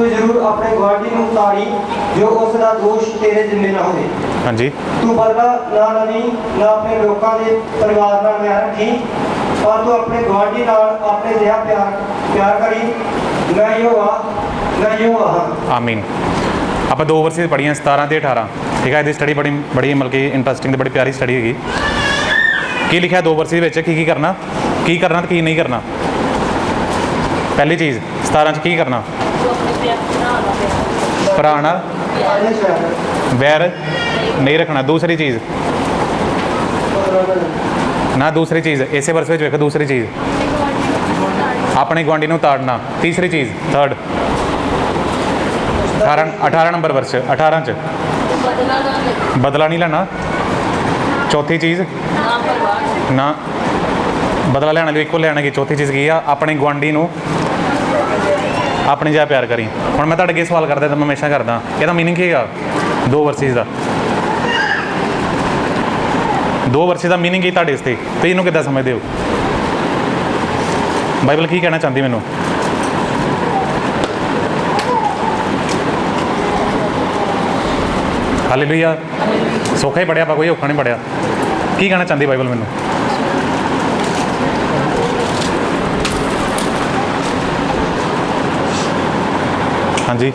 तू जरूर अपने गुआढ़ी नूं ताड़ी जो उसका दोष तेरे जिम्मे ना होवे। हाँ जी। तू बदला ना लवी ना अपने लोगों के परिवार नाल वैर रखी, पर तू अपने गुआढ़ी नाल अपने जिहा प्यार करी। मैं यो हाँ। आमीन। आप दो वर्सेस पढ़िया 17 ते 18, ठीक है। ये स्टडी बड़ी मतलब कि इंटरस्टिंग बड़ी प्यारी स्टडी हैगी। की लिखा दो वर्सेस विच की करना ते की नहीं करना। पहली चीज़ 17 की करना, भरा नाल वैर नहीं रखना। दूसरी चीज़ ना, दूसरी चीज़ इसे वर्स में वेखो, दूसरी चीज़ अपने गुआढ़ी नूं ताड़ना। तीसरी चीज़ थर्ड 18 नंबर वर्ष 18 च बदला नहीं लेना। चौथी चीज़ ना बदला लेना इक्को लेना की। चौथी चीज़ की आ अपने गुआढ़ी नूं अपनी जगह प्यार करी। हुण मैं तुहाडे अगे सवाल करदा तो मैं हमेशा करदा, ਇਹਦਾ मीनिंग ਕੀ ਹੈਗਾ दो वर्सेस का। दो वर्सेस का मीनिंग की ਤੁਹਾਡੇ इसते तो ਇਹਨੂੰ ਕਿੱਦਾਂ ਸਮਝਦੇ ਹੋ? ਬਾਈਬਲ ਕੀ ਕਹਿਣਾ ਚਾਹੁੰਦੀ ਮੈਨੂੰ? ਹਾਲੇਲੂਇਆ। ਸੌਖਾ ਹੀ ਪੜਿਆ ਆਪਾਂ, ਕੋਈ ਔਖਾ ਨਹੀਂ ਪੜਿਆ। ਕੀ ਕਹਿਣਾ ਚਾਹੁੰਦੀ ਬਾਈਬਲ ਮੈਨੂੰ? हाँ जी,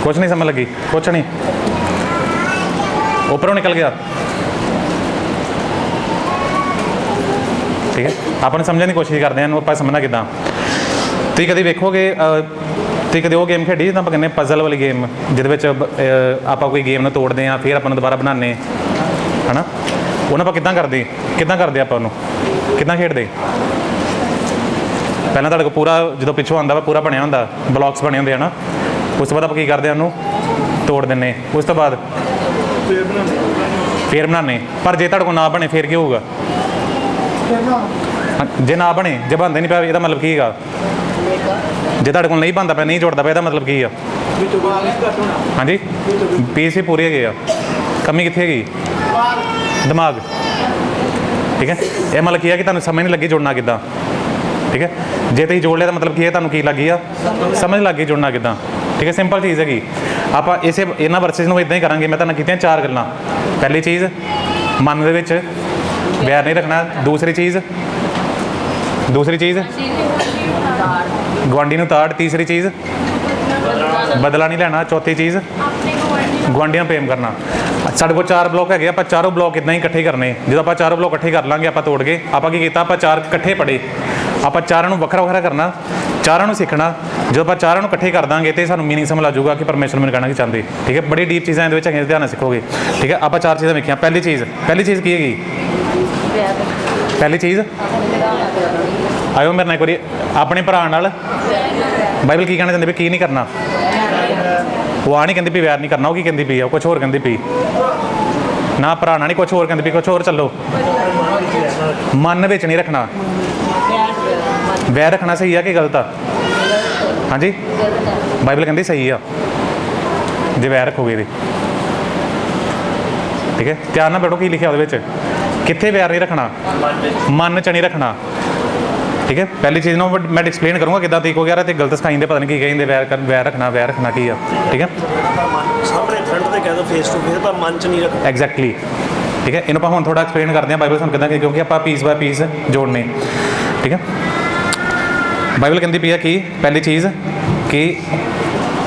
कुछ नहीं समझ लगी, कुछ नहीं, ऊपरों निकल गया। ठीक है, अपन समझने की कोशिश करते हैं, आप समझना किदा। तुम कभी वेखोगे, तुम कभी वो गेम खेडी जिदा आप कहने पजल वाली गेम, जिद आप कोई गेम में तोड़ते हैं फिर अपन दोबारा बनाने है ना। उन्हें आप किदा करते अपन किदा खेडते? पहले तो पूरा जो पिछों आता पूरा बनया होंगे, ब्लॉक्स बने होंगे है ना। उस तो बाद आप करते हैं उन्होंने तोड़ देने। उस तो बाद फिर बनाने। पर जे तुहाडे कोल ना बने फिर क्या होगा? जे ना बने, जे बनता नहीं पाया, यदा मतलब की है? जे तुहाडे कोल नहीं बनता पाया, नहीं जोड़ता पाया, यदा मतलब की है? हाँ जी, पीस भी पूरे है। कमी कितनी हैगी? दिमाग। ठीक है, यह मतलब की है कि तुहानूं समझ नहीं लगी जुड़ना किदा। ठीक है, जे तुसीं जोड़ लिया तो मतलब की है तुहानूं की लग गई आ, समझ लग गई जुड़ना किदा। ठीक है, सिंपल चीज़ हैगी। आप इसे इन्हां वर्सेस नूं इदां ही करांगे। मैं तुहानूं कीतियां 4 गल्लां। पहली चीज़ मन दे विच वैर नहीं रखना। दूसरी चीज़ गुआढ़ी नूं ताड़। तीसरी चीज़ बदला नहीं लेना। चौथी चीज़ गुआढ़ी नाल प्रेम करना। साढ़े कोल 4 ब्लॉक है, आप चारों ब्लॉक इदा ही इकट्ठे करने। जो आप चारों ब्लॉक इकट्ठे कर लाँगे, आप तोड़ के आप की किया, आप 4 इकट्ठे पढ़े, आप चारों वखरा वखरा करना, चारों सीखना। जो आप चारों इकट्ठे कर देंगे तो सूँ मीनिंग समझ आ जाऊगा कि परमेश्वर मैंने कहना कि चाहते। ठीक है, बड़ी डीप चीज़ां ये ध्यान सीखोगे। ठीक है, आप 4 चीज़ां लिखियां। पहली चीज़ की हैगी? पहली चीज़ आयो मेरे नाल एक बारी अपने भरा नाल। बाइबल की कहना चाहते भी की नहीं करना? वो आ नहीं कहती भी वैर नहीं करना। वो की कहती पी, कुछ होर कहती पी ना। भराना नहीं, कुछ होर कहती पी, कुछ होर। चलो, मन विच नहीं रखना। वैर रखना सही है कि गलत आ? हाँ जी, बाइबल कहती सही आ जे वैर रखोगे तो। ठीक है, ध्यान नाल बैठो की लिखा वो कित्थे वैर नहीं रखना? मन च नहीं रखना। ठीक है, पहली चीज़ ना मैं एक्सप्लेन करूँगा कि ठीक हो गया तो गलत सिखाइंदे, पता नहीं की कहेंगे वैर रखना की आ। ठीक है, एग्जैक्टली। ठीक है, इन्होंने हम थोड़ा एक्सप्लेन करते हैं बाइबल समझ कि क्योंकि आप पीस बाय पीस जोड़ने। ठीक है, बाइबल कहती पी है कि पहली चीज़ कि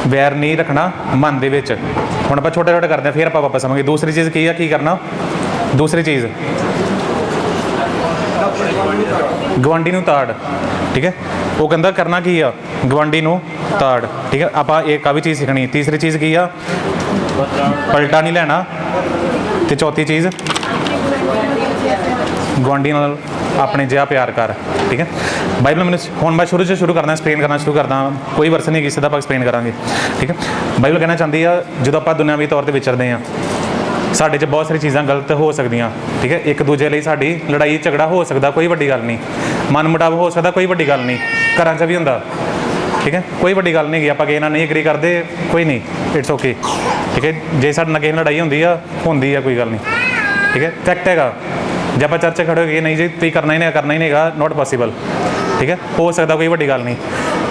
वैर नहीं रखना मन दे विच। हुण आपां छोटे छोटे करते हैं, फिर आप वापस समझे। दूसरी चीज़ की है, की करना? दूसरी चीज़ गुआढ़ी नूं ताड़। ठीक है, वो कहता करना की आ? गुआढ़ी नूं ताड़। ठीक है, आप एक भी चीज़ सीखनी। तीसरी चीज़ की आ? पलटा नहीं लेना। तो चौथी चीज़ गुआढ़ी नाल अपने जिहा प्यार कर। ठीक है, बाइबल मैंने हुण मैं शुरू करना, एक्सप्लेन करना शुरू करदा। कोई वर्स नहीं सीधा आप एक्सप्लेन करांगे। ठीक है, बाइबल कहना चाहती है जो आप दुनियावी तौर पर विचरते हैं, साढ़े बहुत सारी चीज़ां गलत हो सकदियां। ठीक है, एक दूजे लिए साड़ी लड़ाई झगड़ा हो सकता, कोई वड्डी गल नहीं। मन मुटाव हो सकता, कोई वड्डी गल नहीं। घरां च भी हुंदा। ठीक है, कोई वड्डी गल नहीं। आप किसी नाल नहीं एग्री करते, कोई नहीं, इट्स ओके। ठीक है, जे साडे नाल किसी नाल लड़ाई होंदी है, कोई गल नहीं। ठीक है, फैक्ट हैगा। जे आप चर्च खड़े हो गए नहीं जी तुसीं करना ही नहीं, नॉट पॉसीबल। ठीक है, हो सकता कोई वड्डी गल नहीं।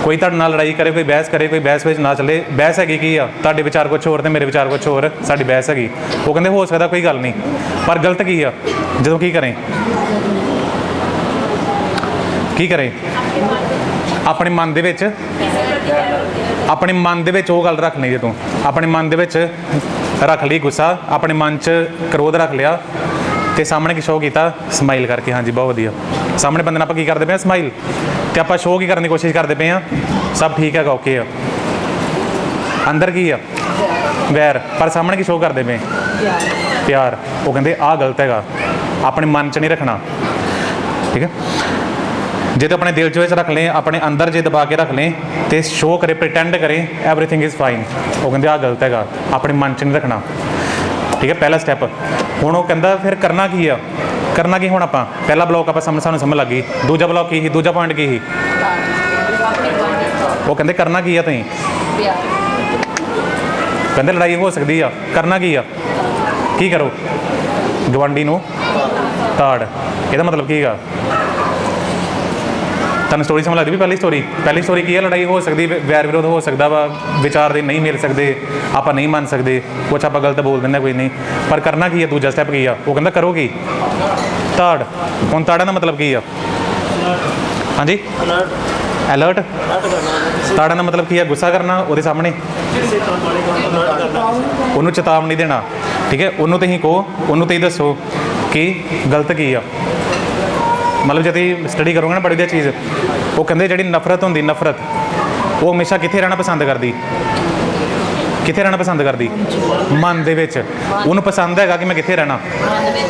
ਕੋਈ ਤੁਹਾਡੇ ਨਾਲ ਲੜਾਈ ਕਰੇ, ਕੋਈ ਬਹਿਸ ਕਰੇ, ਕੋਈ ਬਹਿਸ ਵਿੱਚ ਨਾ ਚੱਲੇ। ਬਹਿਸ ਹੈਗੀ ਕੀ ਆ, ਤੁਹਾਡੇ ਵਿਚਾਰ ਕੁਛ ਹੋਰ ਤੇ ਮੇਰੇ ਵਿਚਾਰ ਕੁਛ ਹੋਰ, ਸਾਡੀ ਬਹਿਸ ਹੈਗੀ। ਉਹ ਕਹਿੰਦੇ ਹੋ ਸਕਦਾ ਕੋਈ ਗੱਲ ਨਹੀਂ, ਪਰ ਗਲਤ ਕੀ ਆ, ਜਦੋਂ ਕੀ ਕਰੇ ਆਪਣੇ ਮਨ ਦੇ ਵਿੱਚ ਉਹ ਗੱਲ ਰੱਖ ਲਈ। ਜਦੋਂ ਆਪਣੇ ਮਨ ਦੇ ਵਿੱਚ ਰੱਖ ਲਈ ਗੁੱਸਾ, ਆਪਣੇ ਮਨ 'ਚ ਕ੍ਰੋਧ ਰੱਖ ਲਿਆ ਤੇ ਸਾਹਮਣੇ ਕੀ ਸ਼ੋਅ ਕੀਤਾ, ਸਮਾਈਲ ਕਰਕੇ, ਹਾਂਜੀ ਬਹੁਤ ਵਧੀਆ। ਸਾਹਮਣੇ ਬੰਦੇ ਨਾਲ ਆਪਾਂ ਕੀ ਕਰਦੇ ਪਏ ਆ, ਸਮਾਈਲ। ਤੇ ਆਪਾਂ ਸ਼ੋਅ ਕੀ ਕਰਨ ਦੀ ਕੋਸ਼ਿਸ਼ ਕਰਦੇ ਪਏ ਆ, ਸਭ ਠੀਕ ਹੈਗਾ, ਓਕੇ ਆ। ਅੰਦਰ ਕੀ ਆ, ਵੈਰ, ਪਰ ਸਾਹਮਣੇ ਕੀ ਸ਼ੋਅ ਕਰਦੇ ਪਏ, ਪਿਆਰ। ਉਹ ਕਹਿੰਦੇ ਆਹ ਗਲਤ ਹੈਗਾ, ਆਪਣੇ ਮਨ 'ਚ ਨਹੀਂ ਰੱਖਣਾ, ਠੀਕ ਹੈ। ਜੇ ਤਾਂ ਆਪਣੇ ਦਿਲ 'ਚ ਵਿੱਚ ਰੱਖ ਲਏ, ਆਪਣੇ ਅੰਦਰ ਜੇ ਦਬਾ ਕੇ ਰੱਖ ਲਏ ਤੇ ਸ਼ੋਅ ਕਰੇ, ਪ੍ਰੀਟੈਂਡ ਕਰੇ ਐਵਰੀਥਿੰਗ ਇਜ਼ ਫਾਈਨ, ਉਹ ਕਹਿੰਦੇ ਆਹ ਗਲਤ ਹੈਗਾ, ਆਪਣੇ ਮਨ 'ਚ ਨਹੀਂ ਰੱਖਣਾ, ਠੀਕ ਹੈ। ਪਹਿਲਾ ਸਟੈਪ। ਹੁਣ ਉਹ ਕਹਿੰਦਾ ਫਿਰ ਕਰਨਾ ਕੀ ਆ, ਕਰਨਾ ਕੀ ਹੁਣ ਆਪਾਂ, ਪਹਿਲਾ ਬਲੌਕ ਆਪਾਂ ਸਾਨੂੰ ਸਮਝ ਲੱਗ ਗਈ। ਦੂਜਾ ਬਲੌਕ ਕੀ ਸੀ, ਦੂਜਾ ਪੁਆਇੰਟ ਕੀ ਸੀ, ਉਹ ਕਹਿੰਦੇ ਕਰਨਾ ਕੀ ਆ ਤੁਸੀਂ, ਕਹਿੰਦੇ ਲੜਾਈ ਹੋ ਸਕਦੀ ਆ, ਕਰਨਾ ਕੀ ਆ, ਕੀ ਕਰੋ, ਗਵਾਂਢੀ ਨੂੰ ਤਾੜ। ਇਹਦਾ ਮਤਲਬ ਕੀ ਹੈਗਾ, ਤੁਹਾਨੂੰ ਸਟੋਰੀ ਸਮਝ ਲੱਗਦੀ ਵੀ ਪਹਿਲੀ ਸਟੋਰੀ ਕੀ ਹੈ, ਲੜਾਈ ਹੋ ਸਕਦੀ, ਵੈਰ ਵਿਰੋਧ ਹੋ ਸਕਦਾ ਵਾ, ਵਿਚਾਰ ਦੇ ਨਹੀਂ ਮਿਲ ਸਕਦੇ, ਆਪਾਂ ਨਹੀਂ ਮੰਨ ਸਕਦੇ, ਕੁਛ ਆਪਾਂ ਗਲਤ ਬੋਲ ਦਿੰਦੇ ਕੋਈ ਨਹੀਂ, ਪਰ ਕਰਨਾ ਕੀ ਹੈ, ਦੂਜਾ ਸਟੈਪ ਕੀ ਆ, ਉਹ ਕਹਿੰਦਾ ਕਰੋ ਕੀ, ਤਾੜ। ਹੁਣ ਤਾੜਾਂ ਦਾ ਮਤਲਬ ਕੀ ਆ, ਹਾਂਜੀ, ਅਲਰਟ। ਤਾੜਾਂ ਦਾ ਮਤਲਬ ਕੀ ਹੈ, ਗੁੱਸਾ ਕਰਨਾ ਉਹਦੇ ਸਾਹਮਣੇ, ਉਹਨੂੰ ਚੇਤਾਵਨੀ ਦੇਣਾ, ਠੀਕ ਹੈ। ਉਹਨੂੰ ਤੁਸੀਂ ਕਹੋ, ਉਹਨੂੰ ਤੁਸੀਂ ਦੱਸੋ ਕਿ ਗਲਤ ਕੀ ਆ। ਮਤਲਬ ਜੇ ਤੁਸੀਂ ਸਟੱਡੀ ਕਰੋਗੇ ਨਾ ਬੜੀ ਵਧੀਆ ਚੀਜ਼, ਉਹ ਕਹਿੰਦੇ ਜਿਹੜੀ ਨਫ਼ਰਤ ਹੁੰਦੀ, ਨਫ਼ਰਤ ਉਹ ਹਮੇਸ਼ਾ ਕਿੱਥੇ ਰਹਿਣਾ ਪਸੰਦ ਕਰਦੀ, ਮਨ ਦੇ ਵਿੱਚ। ਉਹਨੂੰ ਪਸੰਦ ਹੈਗਾ ਕਿ ਮੈਂ ਕਿੱਥੇ ਰਹਿਣਾ,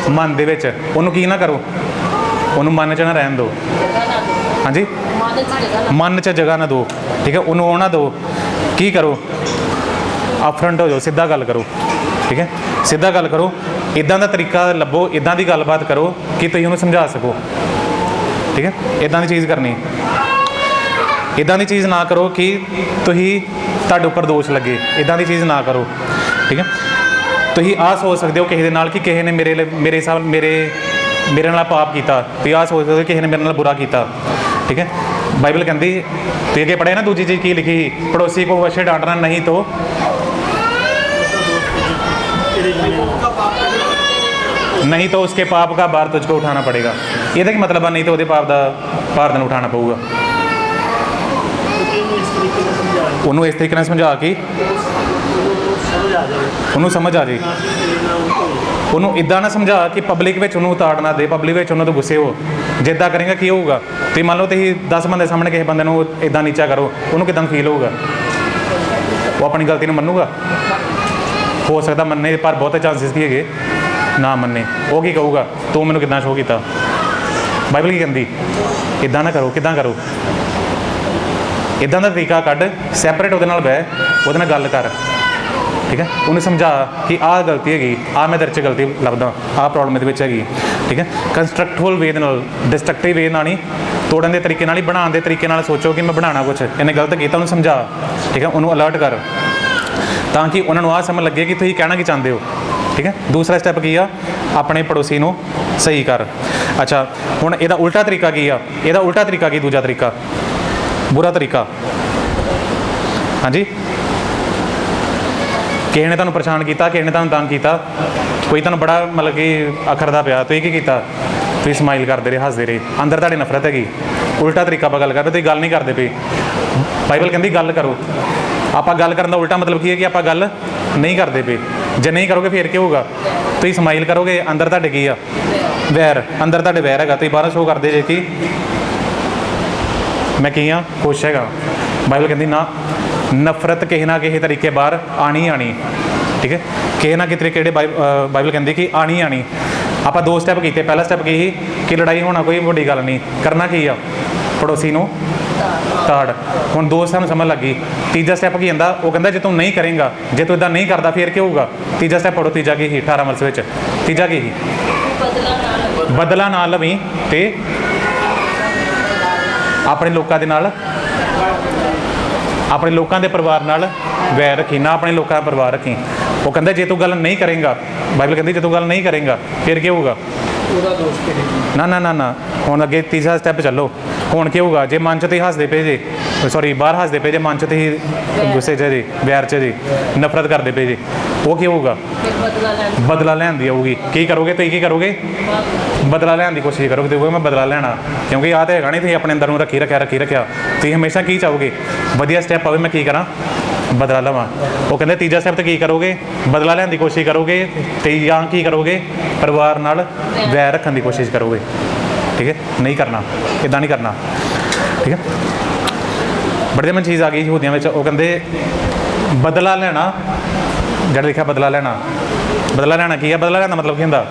ਮਨ ਦੇ ਵਿੱਚ। ਉਹਨੂੰ ਕੀ ਨਾ ਕਰੋ, ਉਹਨੂੰ ਮਨ 'ਚ ਨਾ ਰਹਿਣ ਦਿਓ, ਹਾਂਜੀ, ਮਨ 'ਚ ਜਗ੍ਹਾ ਨਾ ਦਿਓ, ਠੀਕ ਹੈ। ਉਹਨੂੰ ਆਉਣਾ ਦਿਓ, ਕੀ ਕਰੋ, ਅਪਫਰੰਟ ਹੋ ਜਾਓ, ਸਿੱਧਾ ਗੱਲ ਕਰੋ, ਠੀਕ ਹੈ, ਸਿੱਧਾ ਗੱਲ ਕਰੋ। ਇੱਦਾਂ ਦਾ ਤਰੀਕਾ ਲੱਭੋ, ਇੱਦਾਂ ਦੀ ਗੱਲਬਾਤ ਕਰੋ ਕਿ ਤੁਸੀਂ ਉਹਨੂੰ ਸਮਝਾ ਸਕੋ, ਠੀਕ ਹੈ। ਇੱਦਾਂ ਦੀ ਚੀਜ਼ ਕਰਨੀ, ਇੱਦਾਂ ਦੀ ਚੀਜ਼ ਨਾ ਕਰੋ ਕਿ ਤੁਹਾਡੇ ਉੱਪਰ ਦੋਸ਼ ਲੱਗੇ, ਇੱਦਾਂ ਦੀ ਚੀਜ਼ ਨਾ ਕਰੋ, ਠੀਕ ਹੈ। ਤੁਸੀਂ ਆਹ ਸੋਚ ਸਕਦੇ ਹੋ ਕਿਸੇ ਦੇ ਨਾਲ ਕਿ ਕਿਸੇ ਨੇ ਮੇਰੇ ਨਾਲ ਪਾਪ ਕੀਤਾ, ਤੁਸੀਂ ਆਹ ਸੋਚ ਸਕਦੇ ਹੋ ਕਿਸੇ ਨੇ ਮੇਰੇ ਨਾਲ ਬੁਰਾ ਕੀਤਾ, ਠੀਕ ਹੈ। ਬਾਈਬਲ ਕਹਿੰਦੀ, ਤੁਸੀਂ ਅੱਗੇ ਪੜ੍ਹਿਆ ਨਾ ਦੂਜੀ ਚੀਜ਼ ਕੀ ਲਿਖੀ, ਪੜੋਸੀ ਕੋ ਵੈਸੇ ਡਾਂਟਣਾ ਨਹੀਂ ਤੋ ਉਸਕੇ ਪਾਪ का भार तुझको उठाना पड़ेगा। ਇਹਦਾ ਕੀ ਮਤਲਬ ਆ, ਨਹੀਂ ਤਾਂ ਉਹਦੇ ਪਾਪ ਦਾ ਭਾਰ ਤੈਨੂੰ ਉਠਾਉਣਾ ਪਊਗਾ। ਉਹਨੂੰ ਇਸ ਤਰੀਕੇ ਨਾਲ ਸਮਝਾ ਕੇ ਉਹਨੂੰ ਸਮਝ ਆ ਜਾਏ। ਉਹਨੂੰ ਇੱਦਾਂ ਨਾ ਸਮਝਾ ਕਿ ਪਬਲਿਕ ਵਿੱਚ ਉਹਨੂੰ ਉਤਾੜਨਾ ਦੇ, ਪਬਲਿਕ ਵਿੱਚ ਉਹਨਾਂ ਤੋਂ ਗੁੱਸੇ ਹੋ। ਜਿੱਦਾਂ ਕਰੇਗਾ ਕੀ ਹੋਊਗਾ, ਤੁਸੀਂ ਮੰਨ ਲਓ ਤੁਸੀਂ 10 ਬੰਦੇ ਸਾਹਮਣੇ ਕਿਸੇ ਬੰਦੇ ਨੂੰ ਇੱਦਾਂ ਨੀਚਾ ਕਰੋ, ਉਹਨੂੰ ਕਿੱਦਾਂ ਫੀਲ ਹੋਊਗਾ, ਉਹ ਆਪਣੀ ਗਲਤੀ ਨੂੰ ਮੰਨੂਗਾ, ਹੋ ਸਕਦਾ ਮੰਨੇ, ਪਰ ਬਹੁਤੇ ਚਾਂਸਿਸ ਕੀ ਹੈਗੇ ਨਾ ਮੰਨੇ। ਉਹ ਕੀ ਕਹੂਗਾ, ਤੂੰ ਮੈਨੂੰ ਕਿੱਦਾਂ ਸ਼ੋਅ ਕੀਤਾ। ਬਾਈਬਲ ਕੀ ਕਹਿੰਦੀ, ਇੱਦਾਂ ਨਾ ਕਰੋ। ਕਿੱਦਾਂ ਕਰੋ, ਇੱਦਾਂ ਦਾ ਤਰੀਕਾ ਕੱਢ, ਸੈਪਰੇਟ ਉਹਦੇ ਨਾਲ ਬਹਿ, ਉਹਦੇ ਨਾਲ ਗੱਲ ਕਰ, ਠੀਕ ਹੈ। ਉਹਨੂੰ ਸਮਝਾ ਕਿ ਆਹ ਗਲਤੀ ਹੈਗੀ, ਆਹ ਮੈਂ ਤੇਰੇ 'ਚ ਗਲਤੀ ਲੱਭਦਾ, ਆਹ ਪ੍ਰੋਬਲਮ ਇਹਦੇ ਵਿੱਚ ਹੈਗੀ, ਠੀਕ ਹੈ। ਕੰਸਟਰਕਟਿਵ ਵੇ ਦੇ ਨਾਲ, ਡਿਸਟਰਕਟਿਵ ਵੇ ਨਾਲ ਨਹੀਂ, ਤੋੜਨ ਦੇ ਤਰੀਕੇ ਨਾਲ ਹੀ, ਬਣਾਉਣ ਦੇ ਤਰੀਕੇ ਨਾਲ ਸੋਚੋ ਕਿ ਮੈਂ ਬਣਾਉਣਾ ਕੁਛ, ਇਹਨੇ ਗਲਤ ਕੀਤਾ, ਉਹਨੂੰ ਸਮਝਾ, ਠੀਕ ਹੈ। ਉਹਨੂੰ ਅਲਰਟ ਕਰ ਤਾਂ ਕਿ ਉਹਨਾਂ ਨੂੰ ਆਹ ਸਮਝ ਲੱਗੇ ਕਿ ਤੁਸੀਂ ਕਹਿਣਾ ਕੀ ਚਾਹੁੰਦੇ ਹੋ, ਠੀਕ ਹੈ। ਦੂਸਰਾ ਸਟੈਪ ਕੀ ਆ, ਆਪਣੇ ਪੜੋਸੀ ਨੂੰ ਸਹੀ ਕਰ। ਅੱਛਾ, ਹੁਣ ਇਹਦਾ ਉਲਟਾ ਤਰੀਕਾ ਕੀ ਆ, ਇਹਦਾ ਉਲਟਾ ਤਰੀਕਾ ਕੀ, ਦੂਜਾ ਤਰੀਕਾ, ਬੁਰਾ ਤਰੀਕਾ, ਹਾਂਜੀ। ਕਿਸੇ ਨੇ ਤੁਹਾਨੂੰ ਪਰੇਸ਼ਾਨ ਕੀਤਾ, ਕਿਸੇ ਨੇ ਤੁਹਾਨੂੰ ਤੰਗ ਕੀਤਾ, ਕੋਈ ਤੁਹਾਨੂੰ ਬੜਾ ਮਤਲਬ ਕਿ ਅਖਰਦਾ ਪਿਆ, ਤੁਸੀਂ ਕੀ ਕੀਤਾ, ਤੁਸੀਂ ਸਮਾਈਲ ਕਰਦੇ ਰਹੇ, ਹੱਸਦੇ ਰਹੇ, ਅੰਦਰ ਤੁਹਾਡੀ ਨਫ਼ਰਤ ਹੈਗੀ। ਉਲਟਾ ਤਰੀਕਾ ਆਪਾਂ ਗੱਲ ਕਰਦੇ, ਤੁਸੀਂ ਗੱਲ ਨਹੀਂ ਕਰਦੇ ਪਏ। ਬਾਈਬਲ ਕਹਿੰਦੀ ਗੱਲ ਕਰੋ। ਆਪਾਂ ਗੱਲ ਕਰਨ ਦਾ ਉਲਟਾ ਮਤਲਬ ਕੀ ਹੈ ਕਿ ਆਪਾਂ ਗੱਲ ਨਹੀਂ ਕਰਦੇ ਪਏ। ਜੇ ਨਹੀਂ ਕਰੋਗੇ ਫਿਰ ਕੀ ਹੋਊਗਾ, ਤੁਸੀਂ ਸਮਾਈਲ ਕਰੋਗੇ, ਅੰਦਰ ਤੁਹਾਡੇ ਕੀ ਆ, ਵੈਰ, ਅੰਦਰ ਤੁਹਾਡੇ ਵੈਰ ਹੈਗਾ, ਤੁਸੀਂ ਬਾਹਰ ਸ਼ੋਅ ਕਰਦੇ ਜੇ ਕਿ ਮੈਂ ਕੀ ਹਾਂ, ਖੁਸ਼ ਹੈਗਾ। ਬਾਈਬਲ ਕਹਿੰਦੀ ਨਾ, ਨਫ਼ਰਤ ਕਿਸੇ ਨਾ ਕਿਸੇ ਤਰੀਕੇ ਬਾਹਰ ਆਣੀ, ਠੀਕ ਹੈ। ਕਿਸੇ ਨਾ ਕਿਸੇ ਤਰੀਕੇ ਬਾਈਬਲ ਕਹਿੰਦੀ ਕਿ ਆਣੀ। ਆਪਾਂ 2 ਸਟੈਪ ਕੀਤੇ। ਪਹਿਲਾ ਸਟੈਪ ਕੀ ਸੀ ਕਿ ਲੜਾਈ ਹੋਣਾ ਕੋਈ ਵੱਡੀ ਗੱਲ ਨਹੀਂ, ਕਰਨਾ ਕੀ ਆ, ਪੜੋਸੀ ਨੂੰ ਤਾੜ। ਹੁਣ 2 ਸਾਨੂੰ ਸਮਝ ਲੱਗੀ। ਤੀਜਾ ਸਟੈਪ ਕੀ ਹੁੰਦਾ, ਉਹ ਕਹਿੰਦਾ ਜੇ ਤੂੰ ਨਹੀਂ ਕਰੇਂਗਾ, ਜੇ ਤੂੰ ਇੱਦਾਂ ਨਹੀਂ ਕਰਦਾ ਫਿਰ ਕੀ ਹੋਊਗਾ। ਤੀਜਾ ਸਟੈਪ ਪੜੋ, ਤੀਜਾ ਕੀ ਸੀ 18 ਵਰਸ ਵਿੱਚ, ਤੀਜਾ ਕੀ ਸੀ, ਬਦਲਾ ਨਾ ਲਵੀਂ ਤੇ ਆਪਣੇ ਲੋਕਾਂ ਦੇ ਨਾਲ, ਆਪਣੇ ਲੋਕਾਂ ਦੇ ਪਰਿਵਾਰ ਨਾਲ ਵੈਰ ਰੱਖੀ, ਨਾ ਆਪਣੇ ਲੋਕਾਂ ਦਾ ਪਰਿਵਾਰ ਰੱਖੀ। ਉਹ ਕਹਿੰਦਾ ਜੇ ਤੂੰ ਗੱਲ ਨਹੀਂ ਕਰੇਂਗਾ, ਬਾਈਬਲ ਕਹਿੰਦੀ ਜੇ ਤੂੰ ਗੱਲ ਨਹੀਂ ਕਰੇਂਗਾ ਫਿਰ ਕੀ ਹੋਊਗਾ, ਉਹਦਾ ਦੋਸ਼ ਕਿਹੜੇ ਨਾ ਨਾ ਨਾ ਨਾ ਹੁਣ ਅੱਗੇ ਤੀਸਰਾ ਸਟੈਪ ਚੱਲੋ। ਹੁਣ ਕੀ ਹੋਊਗਾ ਜੇ ਮਨ 'ਚ ਤੁਸੀਂ ਹੱਸਦੇ ਪਏ ਜੇ, ਸੌਰੀ ਬਾਹਰ ਹੱਸਦੇ ਪਏ ਜੇ, ਮਨ 'ਚ ਤੁਸੀਂ ਗੁੱਸੇ 'ਚ ਜੀ, ਵੈਰ 'ਚ ਜੀ, ਨਫ਼ਰਤ ਕਰਦੇ ਪਏ ਜੇ, ਉਹ ਕੀ ਹੋਊਗਾ? ਬਦਲਾ ਲੈਣ ਦੀ ਆਊਗੀ। ਕੀ ਕਰੋਗੇ ਤੁਸੀਂ? ਕੀ ਕਰੋਗੇ? ਬਦਲਾ ਲੈਣ ਦੀ ਕੋਸ਼ਿਸ਼ ਕਰੋਗੇ। ਤੁਸੀਂ ਮੈਂ ਬਦਲਾ ਲੈਣਾ, ਕਿਉਂਕਿ ਆਹ ਤਾਂ ਹੈਗਾ ਨਹੀਂ ਤੁਸੀਂ ਆਪਣੇ ਅੰਦਰ ਨੂੰ ਰੱਖੀ ਰੱਖਿਆ। ਤੁਸੀਂ ਹਮੇਸ਼ਾ ਕੀ ਚਾਹੋਗੇ? ਵਧੀਆ ਸਟੈਪ ਆਵੇ, ਮੈਂ ਕੀ ਕਰਾਂ? ਬਦਲਾ ਲਵਾਂ। ਉਹ ਕਹਿੰਦੇ ਤੀਜਾ ਸਟੈਪ ਤੇ ਕੀ ਕਰੋਗੇ? ਬਦਲਾ ਲੈਣ ਦੀ ਕੋਸ਼ਿਸ਼ ਕਰੋਗੇ, ਤੇ ਜਾਂ ਕੀ ਕਰੋਗੇ? ਪਰਿਵਾਰ ਨਾਲ ਵੈਰ ਰੱਖਣ ਦੀ ਕੋਸ਼ਿਸ਼ ਕਰੋਗੇ। ਠੀਕ ਹੈ, ਨਹੀਂ ਕਰਨਾ, ਇੱਦਾਂ ਨਹੀਂ ਕਰਨਾ। ਠੀਕ ਹੈ, ਬੜੇ ਦਿਨ ਚੀਜ਼ ਆ ਗਈ ਯਹੂਦੀਆਂ ਵਿੱਚ, ਉਹ ਕਹਿੰਦੇ ਬਦਲਾ ਲੈਣਾ। ਜਿਹੜਾ ਲਿਖਿਆ ਬਦਲਾ ਲੈਣਾ, ਬਦਲਾ ਲੈਣਾ ਕੀ ਹੈ? ਬਦਲਾ ਲੈਣ ਦਾ ਮਤਲਬ ਕੀ ਹੁੰਦਾ?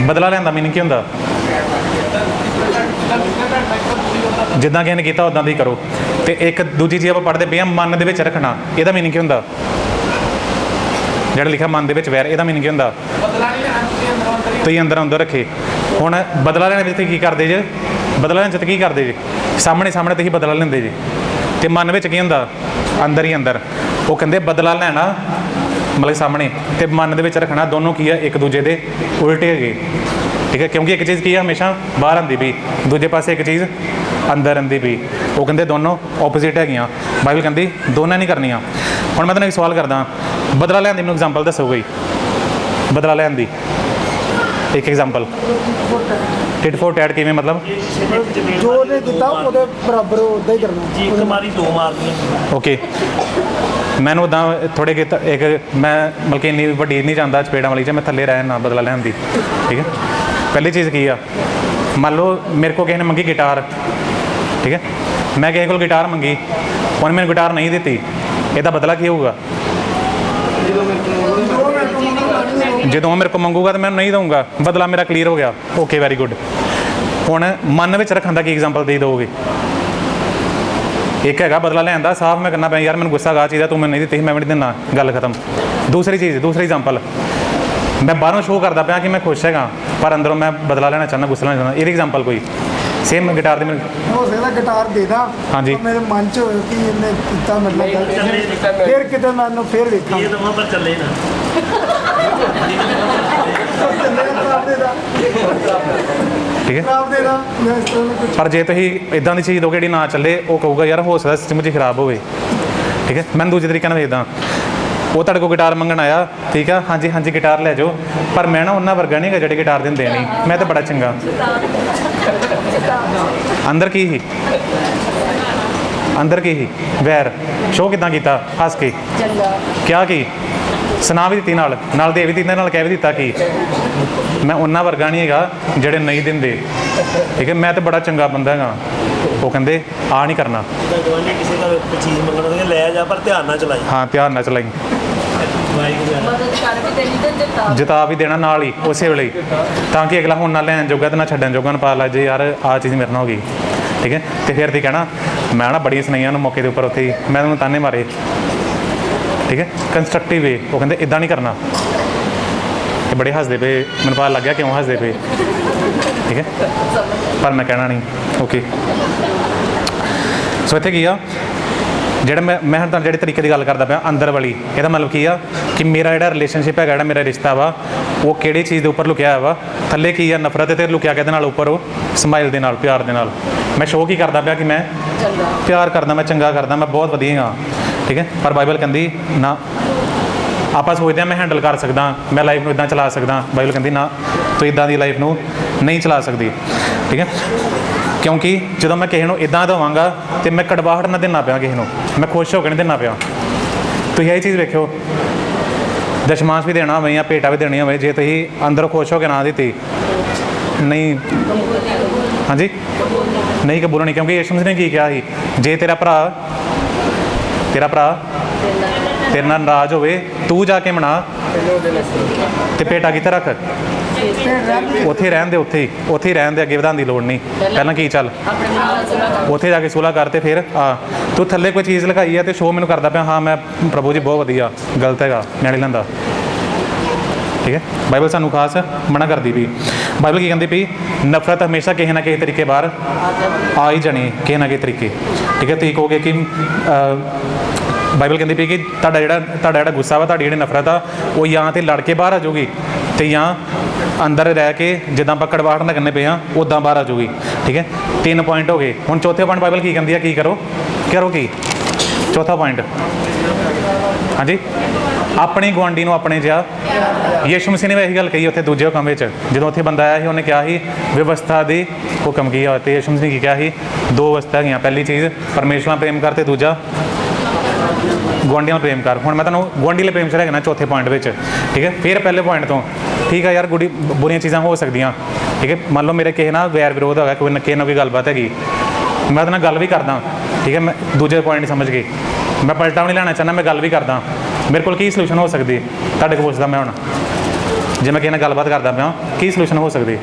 ਬਦਲਾ ਲੈਣ ਦਾ ਮੀਨਿੰਗ ਕੀ ਹੁੰਦਾ? ਜਿੱਦਾਂ ਕਿਸੇ ਨੇ ਕੀਤਾ ਉੱਦਾਂ ਦੀ ਕਰੋ। ਤੇ ਇੱਕ ਦੂਜੀ ਚੀਜ਼ ਆਪਾਂ ਪੜ੍ਹਦੇ ਪਏ ਹਾਂ, ਮਨ ਦੇ ਵਿੱਚ ਰੱਖਣਾ, ਇਹਦਾ ਮੀਨਿੰਗ ਕੀ ਹੁੰਦਾ? ਜਿਹੜਾ ਲਿਖਿਆ ਮਨ ਦੇ ਵਿੱਚ ਵੈਰ, ਇਹਦਾ ਮੀਨਿੰਗ ਕੀ ਹੁੰਦਾ? ਤੁਸੀਂ ਅੰਦਰ ਰੱਖੇ। ਹੁਣ ਬਦਲਾ ਲੈਣ ਵਿੱਚ ਤੁਸੀਂ ਕੀ ਕਰਦੇ ਜੇ? ਬਦਲਾ ਲੈਣ 'ਚ ਕੀ ਕਰਦੇ ਜੇ? ਸਾਹਮਣੇ ਤੁਸੀਂ ਬਦਲਾ ਲੈਂਦੇ ਜੇ, ਤੇ ਮਨ ਵਿੱਚ ਕੀ ਹੁੰਦਾ? ਅੰਦਰ ਹੀ ਅੰਦਰ। ਉਹ ਕਹਿੰਦੇ ਬਦਲਾ ਲੈਣਾ ਮਤਲਬ ਸਾਹਮਣੇ, ਤੇ ਮਨ ਦੇ ਵਿੱਚ ਰੱਖਣਾ, ਦੋਨੋਂ ਕੀ ਆ? ਇੱਕ ਦੂਜੇ ਦੇ ਉਲਟੇ ਹੈਗੇ। ਠੀਕ ਹੈ, ਕਿਉਂਕਿ ਇੱਕ ਚੀਜ਼ ਕੀ ਆ? ਹਮੇਸ਼ਾ ਬਾਹਰ ਆਉਂਦੀ ਵੀ, ਦੂਜੇ ਪਾਸੇ ਇੱਕ ਚੀਜ਼ ਅੰਦਰ ਆਉਂਦੀ ਵੀ। ਉਹ ਕਹਿੰਦੇ ਦੋਨੋਂ ਆਪੋਜ਼ਿਟ ਹੈਗੀਆਂ। ਬਾਈਬਲ ਕਹਿੰਦੀ ਦੋਨਾਂ ਨਹੀਂ ਕਰਨੀਆਂ। ਹੁਣ ਮੈਂ ਤੁਹਾਨੂੰ ਇੱਕ ਸਵਾਲ ਕਰਦਾ, ਬਦਲਾ ਲੈਣ ਦੀ ਮੈਨੂੰ ਐਗਜ਼ਾਮਪਲ ਦੱਸੋ ਕੋਈ। ਬਦਲਾ ਲੈਣ ਦੀ ਇੱਕ ਐਗਜ਼ਾਮਪਲ। ਟਿਟ ਫੋਰ ਟੈਟ ਕਿਵੇਂ? ਮਤਲਬ ਜੋ ਉਹਨੇ ਕੀਤਾ ਉਹਦੇ ਬਰਾਬਰ ਉਦਾਂ ਹੀ ਕਰਨਾ। ਜੀ ਇੱਕ ਮਾਰੀ ਦੋ ਮਾਰਦੀਆਂ। ਓਕੇ, ਮੈਨੂੰ ਉੱਦਾਂ ਥੋੜ੍ਹੇ ਕਿ ਇੱਕ ਮੈਂ ਮਤਲਬ ਕਿ ਇੰਨੀ ਵੱਡੀ ਨਹੀਂ ਜਾਂਦਾ ਚਪੇੜਾਂ ਵਾਲੀ 'ਚ, ਮੈਂ ਥੱਲੇ ਰਹਿਣ ਨਾ ਬਦਲਾ ਲੈਣ ਦੀ। ਠੀਕ ਹੈ, ਪਹਿਲੀ ਚੀਜ਼ ਕੀ ਆ? ਮੰਨ ਲਓ ਮੇਰੇ ਕੋਲ ਕਿਸੇ ਨੇ ਮੰਗੀ ਗਿਟਾਰ। ਠੀਕ ਹੈ, ਮੈਂ ਕਿਸੇ ਕੋਲ ਗਿਟਾਰ ਮੰਗੀ, ਉਹਨੇ ਮੈਨੂੰ ਗਿਟਾਰ ਨਹੀਂ ਦਿੱਤੀ, ਇਹਦਾ ਬਦਲਾ ਕੀ ਹੋਊਗਾ? ਜਦੋਂ ਮੇਰੇ ਕੋਲ ਮੰਗੂਗਾ ਤਾਂ ਮੈਂ ਨਹੀਂ ਦਊਂਗਾ, ਬਦਲਾ ਮੇਰਾ ਕਲੀਅਰ ਹੋ ਗਿਆ। Okay, very good. ਹੁਣ ਮਨ ਵਿੱਚ ਰੱਖਣ ਦਾ ਕੀ ਐਗਜ਼ਾਮਪਲ ਦੇ ਦਿਓਗੇ? ਇੱਕ ਹੈਗਾ ਬਦਲਾ ਲੈਣ ਦਾ, ਸਾਫ਼ ਮੈਂ ਕਰਨਾ ਪਿਆ ਯਾਰ ਮੈਨੂੰ ਗੁੱਸਾ ਗਾ ਚਾਹੀਦਾ, ਤੂੰ ਮੈਨੂੰ ਨਹੀਂ ਦਿੱਤੀ, ਮੈਂ ਵੀ ਨਹੀਂ ਦਿੰਦਾ, ਗੱਲ ਖਤਮ। ਦੂਸਰੀ ਐਗਜ਼ਾਮਪਲ, ਮੈਂ ਬਾਹਰੋਂ ਸ਼ੋਅ ਕਰਦਾ ਪਿਆ ਕਿ ਮੈਂ ਖੁਸ਼ ਹੈਗਾ, ਪਰ ਅੰਦਰੋਂ ਮੈਂ ਬਦਲਾ ਲੈਣਾ ਚਾਹੁੰਦਾ, ਗੁੱਸਾ ਲੈਣਾ ਚਾਹੁੰਦਾ। ਇਹਦੀ ਐਗਜ਼ਾਮਪਲ ਕੋਈ ਸੇਮ ਗਿਟਾਰ ਦੀ ਹੋ ਸਕਦਾ ਗਿਟਾਰ ਦੇ ਦਾਂ, ਹਾਂਜੀ। ਮੇਰੇ ਮਨ 'ਚ ਹੋਵੇ ਕਿ ਇਹਨੇ ਕੀਤਾ ਮਤਲਬ ਗਲਤ, ਫਿਰ ਕਿਤੇ ਮੈਂ ਉਹਨੂੰ ਫਿਰ ਵੇਖਾਂ। ਇਹ ਦਵਾਂ ਪਰ ਚੱਲੇ ਨਾ। ਠੀਕ ਹੈ, ਖਰਾਬ ਦੇ ਦਾਂ ਮੈਂ ਇਸ ਤਰ੍ਹਾਂ ਦਾ ਕੁਛ। ਪਰ ਜੇ ਤੁਸੀਂ ਇਦਾਂ ਦੀ ਚੀਜ਼ ਦੋਗੇ ਜਿਹੜੀ ਨਾ ਚੱਲੇ, ਉਹ ਕਹੂਗਾ ਯਾਰ ਹੋ ਸਕਦਾ ਸਿਸਟਮ 'ਚ ਖਰਾਬ ਹੋਵੇ। ਠੀਕ ਹੈ, ਮੈਂ ਦੂਜੇ ਤਰੀਕੇ ਨਾਲ ਵੇਖਦਾ, ਉਹ ਤੁਹਾਡੇ ਕੋਲ ਗਿਟਾਰ ਮੰਗਣ ਆਇਆ, ਠੀਕ ਆ, ਹਾਂਜੀ ਹਾਂਜੀ ਗਿਟਾਰ ਲੈ ਜਾਓ, ਪਰ ਮੈਂ ਨਾ ਉਹਨਾਂ ਵਰਗਾ ਨਹੀਂ ਹੈਗਾ ਜਿਹੜੇ ਗਿਟਾਰ ਦਿੰਦੇ ਨਹੀਂ, ਮੈਂ ਤਾਂ ਬੜਾ ਚੰਗਾ। ਅੰਦਰ ਕੀ ਸੀ? ਅੰਦਰ ਕੀ ਸੀ? ਵੈਰ। ਸ਼ੋਅ ਕਿੱਦਾਂ ਕੀਤਾ? ਹੱਸ ਕੇ। ਕਿਹਾ ਕੀ? ਸੁਣਾ ਵੀ ਦਿੱਤੀ, ਨਾਲ ਦੇ ਵੀ ਦਿੱਤੀ, ਨਾਲ ਕਹਿ ਵੀ ਦਿੱਤਾ ਕਿ ਮੈਂ ਉਹਨਾਂ ਵਰਗਾ ਨਹੀਂ ਹੈਗਾ ਜਿਹੜੇ ਨਹੀਂ ਦਿੰਦੇ। ਠੀਕ ਹੈ, ਮੈਂ ਤਾਂ ਬੜਾ ਚੰਗਾ ਬੰਦਾ ਹੈਗਾ। ਉਹ ਕਹਿੰਦੇ ਆ ਨਹੀਂ ਕਰਨਾ। ਗਵਾਂਢੀ ਕਿਸੇ ਦਾ ਚੀਜ਼ ਮੰਗਣ ਤੇ ਲੈ ਜਾ, ਪਰ ਧਿਆਨ ਨਾਲ ਚਲਾਈ। ਹਾਂ, ਧਿਆਨ ਨਾਲ ਚਲਾਈ। ਜਿਤਾ ਵੀ ਦੇਣਾ ਨਾਲ ਹੀ ਉਸੇ ਵੇਲੇ ਹੀ, ਤਾਂ ਕਿ ਅਗਲਾ ਹੁਣ ਨਾ ਲੈਣ ਜੋਗਾ ਤੇ ਨਾ ਛੱਡਣ ਜੋਗਾ ਨੂੰ ਪਤਾ ਲੱਗ ਜੇ ਯਾਰ ਆਹ ਚੀਜ਼ ਮੇਰੇ ਨਾਲ ਹੋ ਗਈ। ਠੀਕ ਹੈ, ਤੇ ਫਿਰ ਦੀ ਕਹਿਣਾ ਮੈਂ ਨਾ ਬੜੀਆਂ ਸੁਣਾਈਆਂ ਨੂੰ ਮੌਕੇ ਦੇ ਉੱਪਰ, ਉੱਥੇ ਹੀ ਮੈਂ ਤੁਹਾਨੂੰ ਤਾਨੇ ਮਾਰੇ। ਠੀਕ ਹੈ, ਕੰਸਟਰਕਟਿਵ ਵੇ। ਉਹ ਕਹਿੰਦੇ ਇੱਦਾਂ ਨਹੀਂ ਕਰਨਾ। ਇਹ ਬੜੇ ਹੱਸਦੇ ਪਏ, ਮੈਨੂੰ ਪਤਾ ਲੱਗ ਗਿਆ ਕਿਉਂ ਹੱਸਦੇ ਪਏ। ਠੀਕ ਹੈ, ਪਰ ਮੈਂ ਕਹਿਣਾ ਨਹੀਂ। ਓਕੇ, ਸੋ ਇੱਥੇ ਕੀ ਆ, ਜਿਹੜਾ ਮੈਂ ਹੁਣ ਤੁਹਾਨੂੰ ਜਿਹੜੇ ਤਰੀਕੇ ਦੀ ਗੱਲ ਕਰਦਾ ਪਿਆ ਅੰਦਰ ਵਾਲੀ, ਇਹਦਾ ਮਤਲਬ ਕੀ ਆ ਕਿ ਮੇਰਾ ਜਿਹੜਾ ਰਿਲੇਸ਼ਨਸ਼ਿਪ ਹੈਗਾ, ਜਿਹੜਾ ਮੇਰਾ ਰਿਸ਼ਤਾ ਵਾ, ਉਹ ਕਿਹੜੀ ਚੀਜ਼ ਦੇ ਉੱਪਰ ਲੁਕਿਆ ਹੋਇਆ ਵਾ? ਥੱਲੇ ਕੀ ਆ? ਨਫ਼ਰਤ ਤੇ ਲੁਕਿਆ ਕਿਹਦੇ ਨਾਲ? ਉੱਪਰ ਉਹ ਸਮਾਈਲ ਦੇ ਨਾਲ, ਪਿਆਰ ਦੇ ਨਾਲ। ਮੈਂ ਸ਼ੋਅ ਕੀ ਕਰਦਾ ਪਿਆ ਕਿ ਮੈਂ ਪਿਆਰ ਕਰਦਾ, ਮੈਂ ਚੰਗਾ ਕਰਦਾ, ਮੈਂ ਬਹੁਤ ਵਧੀਆ ਹਾਂ। ਠੀਕ ਹੈ, ਪਰ ਬਾਈਬਲ ਕਹਿੰਦੀ ਨਾ। ਆਪਾਂ ਸੋਚਦੇ ਹਾਂ ਮੈਂ ਹੈਂਡਲ ਕਰ ਸਕਦਾ, ਮੈਂ ਲਾਈਫ ਨੂੰ ਇੱਦਾਂ ਚਲਾ ਸਕਦਾ। ਬਾਈਬਲ ਕਹਿੰਦੀ ਨਾ, ਤੂੰ ਇੱਦਾਂ ਦੀ ਲਾਈਫ ਨੂੰ ਨਹੀਂ ਚਲਾ ਸਕਦੀ। ਠੀਕ ਹੈ, ਕਿਉਂਕਿ ਜਦੋਂ ਮੈਂ ਕਿਸੇ ਨੂੰ ਇੱਦਾਂ ਦੇਵਾਂਗਾ ਤਾਂ ਮੈਂ ਕੜਵਾਹਟ ਨਾ ਦੇਣਾ ਪਿਆ ਕਿਸੇ ਨੂੰ, ਮੈਂ ਖੁਸ਼ ਹੋ ਕੇ ਨਹੀਂ ਦੇਣਾ ਪਿਆ। ਤੁਸੀਂ ਇਹ ਚੀਜ਼ ਵੇਖਿਓ, ਦਸ਼ਮਾਂਸ਼ ਵੀ ਦੇਣਾ ਹੋਵੇ ਜਾਂ ਭੇਟਾ ਵੀ ਦੇਣੀ ਹੋਵੇ, ਜੇ ਤੁਸੀਂ ਅੰਦਰੋਂ ਖੁਸ਼ ਹੋ ਕੇ ਨਾ ਦਿੱਤੀ, ਨਹੀਂ, ਹਾਂਜੀ, ਨਹੀਂ ਕਬੂਲਣੀ। ਕਿਉਂਕਿ ਯਿਸੂ ਮਸੀਹ ਨੇ ਕੀ ਕਿਹਾ ਸੀ? ਜੇ ਤੇਰਾ ਭਰਾ ਤੇਰੇ ਨਾਲ ਨਾਰਾਜ਼ ਹੋਵੇ, ਤੂੰ ਜਾ ਕੇ ਮਨਾ, ਤੇ ਭੇਟਾ ਕਿੱਥੇ ਰੱਖ? ਉੱਥੇ ਰਹਿਣ ਦੇ, ਉੱਥੇ ਹੀ ਰਹਿਣ ਦੇ, ਅੱਗੇ ਵਧਾਉਣ ਦੀ ਲੋੜ ਨਹੀਂ। ਪਹਿਲਾਂ ਕੀ ਚੱਲ ਉੱਥੇ ਜਾ ਕੇ ਸੁਲ੍ਹਾ ਕਰ, ਤੇ ਫਿਰ ਆ ਤੂੰ ਥੱਲੇ ਕੋਈ ਚੀਜ਼ ਲਗਾਈ ਹੈ ਤੇ ਸ਼ੋਅ ਮੈਨੂੰ ਕਰਦਾ ਪਿਆ ਹਾਂ ਮੈਂ ਪ੍ਰਭੂ ਜੀ ਬਹੁਤ ਵਧੀਆ, ਗਲਤ ਹੈਗਾ, ਮੈਂ ਨਹੀਂ ਲੈਂਦਾ। ਠੀਕ ਹੈ, ਬਾਈਬਲ ਸਾਨੂੰ ਖਾਸ ਮਨਾ ਕਰਦੀ ਪਈ। ਬਾਈਬਲ ਕੀ ਕਹਿੰਦੀ ਪਈ? ਨਫ਼ਰਤ ਹਮੇਸ਼ਾ ਕਿਸੇ ਨਾ ਕਿਸੇ ਤਰੀਕੇ ਬਾਹਰ ਆ ਹੀ ਜਾਣੀ, ਕਿਸੇ ਨਾ ਕਿਸੇ ਤਰੀਕੇ। ਠੀਕ ਹੈ, ਤੁਸੀਂ ਕਹੋਗੇ ਕਿ ਬਾਈਬਲ ਕਹਿੰਦੀ ਪਈ ਕਿ ਤੁਹਾਡਾ ਜਿਹੜਾ ਗੁੱਸਾ ਵਾ, ਤੁਹਾਡੀ ਜਿਹੜੀ ਨਫ਼ਰਤ ਆ, ਉਹ ਜਾਂ ਤੇ ਲੜ ਕੇ ਬਾਹਰ ਆ ਜਾਊਗੀ ਤੇ ਜਾਂ ਅੰਦਰ ਰਹਿ ਕੇ ਜਿੱਦਾਂ ਆਪਾਂ ਕੜਵਾਹਟ ਨਾਲ ਕਰਨੇ ਪਏ ਆ ਉੱਦਾਂ ਬਾਹਰ ਆ ਜਾਊਗੀ। ਠੀਕ ਹੈ, 3 ਪੁਆਇੰਟ ਹੋ ਗਏ। ਹੁਣ ਚੌਥੇ ਪੁਆਇੰਟ ਬਾਈਬਲ ਕੀ ਕਹਿੰਦੀ ਆ, ਕੀ ਕਰੋ ਕੀ ਚੌਥਾ ਪੁਆਇੰਟ, ਹਾਂਜੀ, ਆਪਣੇ ਗੁਆਂਢੀ ਨੂੰ ਆਪਣੇ ਜਿਹਾ। ਯਿਸੂ ਮਸੀਹ ਨੇ ਇਹੀ ਗੱਲ ਕਹੀ ਉੱਥੇ ਦੂਜੇ ਹੁਕਮ ਵਿੱਚ, ਜਦੋਂ ਉੱਥੇ ਬੰਦਾ ਆਇਆ ਸੀ ਉਹਨੇ ਕਿਹਾ ਸੀ ਵਿਵਸਥਾ ਦੇ ਹੁਕਮ ਕੀ ਆ, ਤੇ ਯਿਸੂ ਮਸੀਹ ਨੇ ਕੀ ਕਿਹਾ ਸੀ, 2 ਅਵਸਥਾ ਹੈਗੀਆਂ। ਪਹਿਲੀ ਚੀਜ਼ ਪਰਮੇਸ਼ਰ ਨਾਲ ਪ੍ਰੇਮ ਕਰ, ਤੇ ਦੂਜਾ ਗੁਆਂਢੀਆਂ ਨਾਲ ਪ੍ਰੇਮ ਕਰ। ਹੁਣ ਮੈਂ ਤੁਹਾਨੂੰ ਗੁਆਂਢੀ ਲਈ ਪ੍ਰੇਮ 'ਚ ਲੈ ਕੇ ਨਾ ਚੌਥੇ ਪੁਆਇੰਟ ਵਿੱਚ। ਠੀਕ ਹੈ, ਫਿਰ ਪਹਿਲੇ ਪੁਆਇੰਟ ਤੋਂ, ਠੀਕ ਹੈ ਯਾਰ, ਬੁਰੀਆਂ ਚੀਜ਼ਾਂ ਹੋ ਸਕਦੀਆਂ। ਠੀਕ ਹੈ, ਮੰਨ ਲਓ ਮੇਰੇ ਕਿਸੇ ਨਾਲ ਵੈਰ ਵਿਰੋਧ ਹੈਗਾ, ਕੋਈ ਕਿਸੇ ਨਾਲ ਕੋਈ ਗੱਲਬਾਤ ਹੈਗੀ, ਮੈਂ ਉਹਦੇ ਨਾਲ ਗੱਲ ਵੀ ਕਰਦਾ। ਠੀਕ ਹੈ, ਮੈਂ ਦੂਜੇ ਪੁਆਇੰਟ ਸਮਝ ਕੇ ਮੈਂ ਪਲਟਾ ਵੀ ਨਹੀਂ ਲੈਣਾ ਚਾਹੁੰਦਾ, ਮੈਂ ਗੱਲ ਵੀ ਕਰਦਾ। ਮੇਰੇ ਕੋਲ ਕੀ ਸੋਲੂਸ਼ਨ ਹੋ ਸਕਦੀ, ਤੁਹਾਡੇ ਕੋਲ ਪੁੱਛਦਾ ਮੈਂ ਹੁਣ, ਜੇ ਮੈਂ ਕਿਸੇ ਨਾਲ ਗੱਲਬਾਤ ਕਰਦਾ ਪਿਆ, ਕੀ ਸੋਲੂਸ਼ਨ ਹੋ ਸਕਦੀ,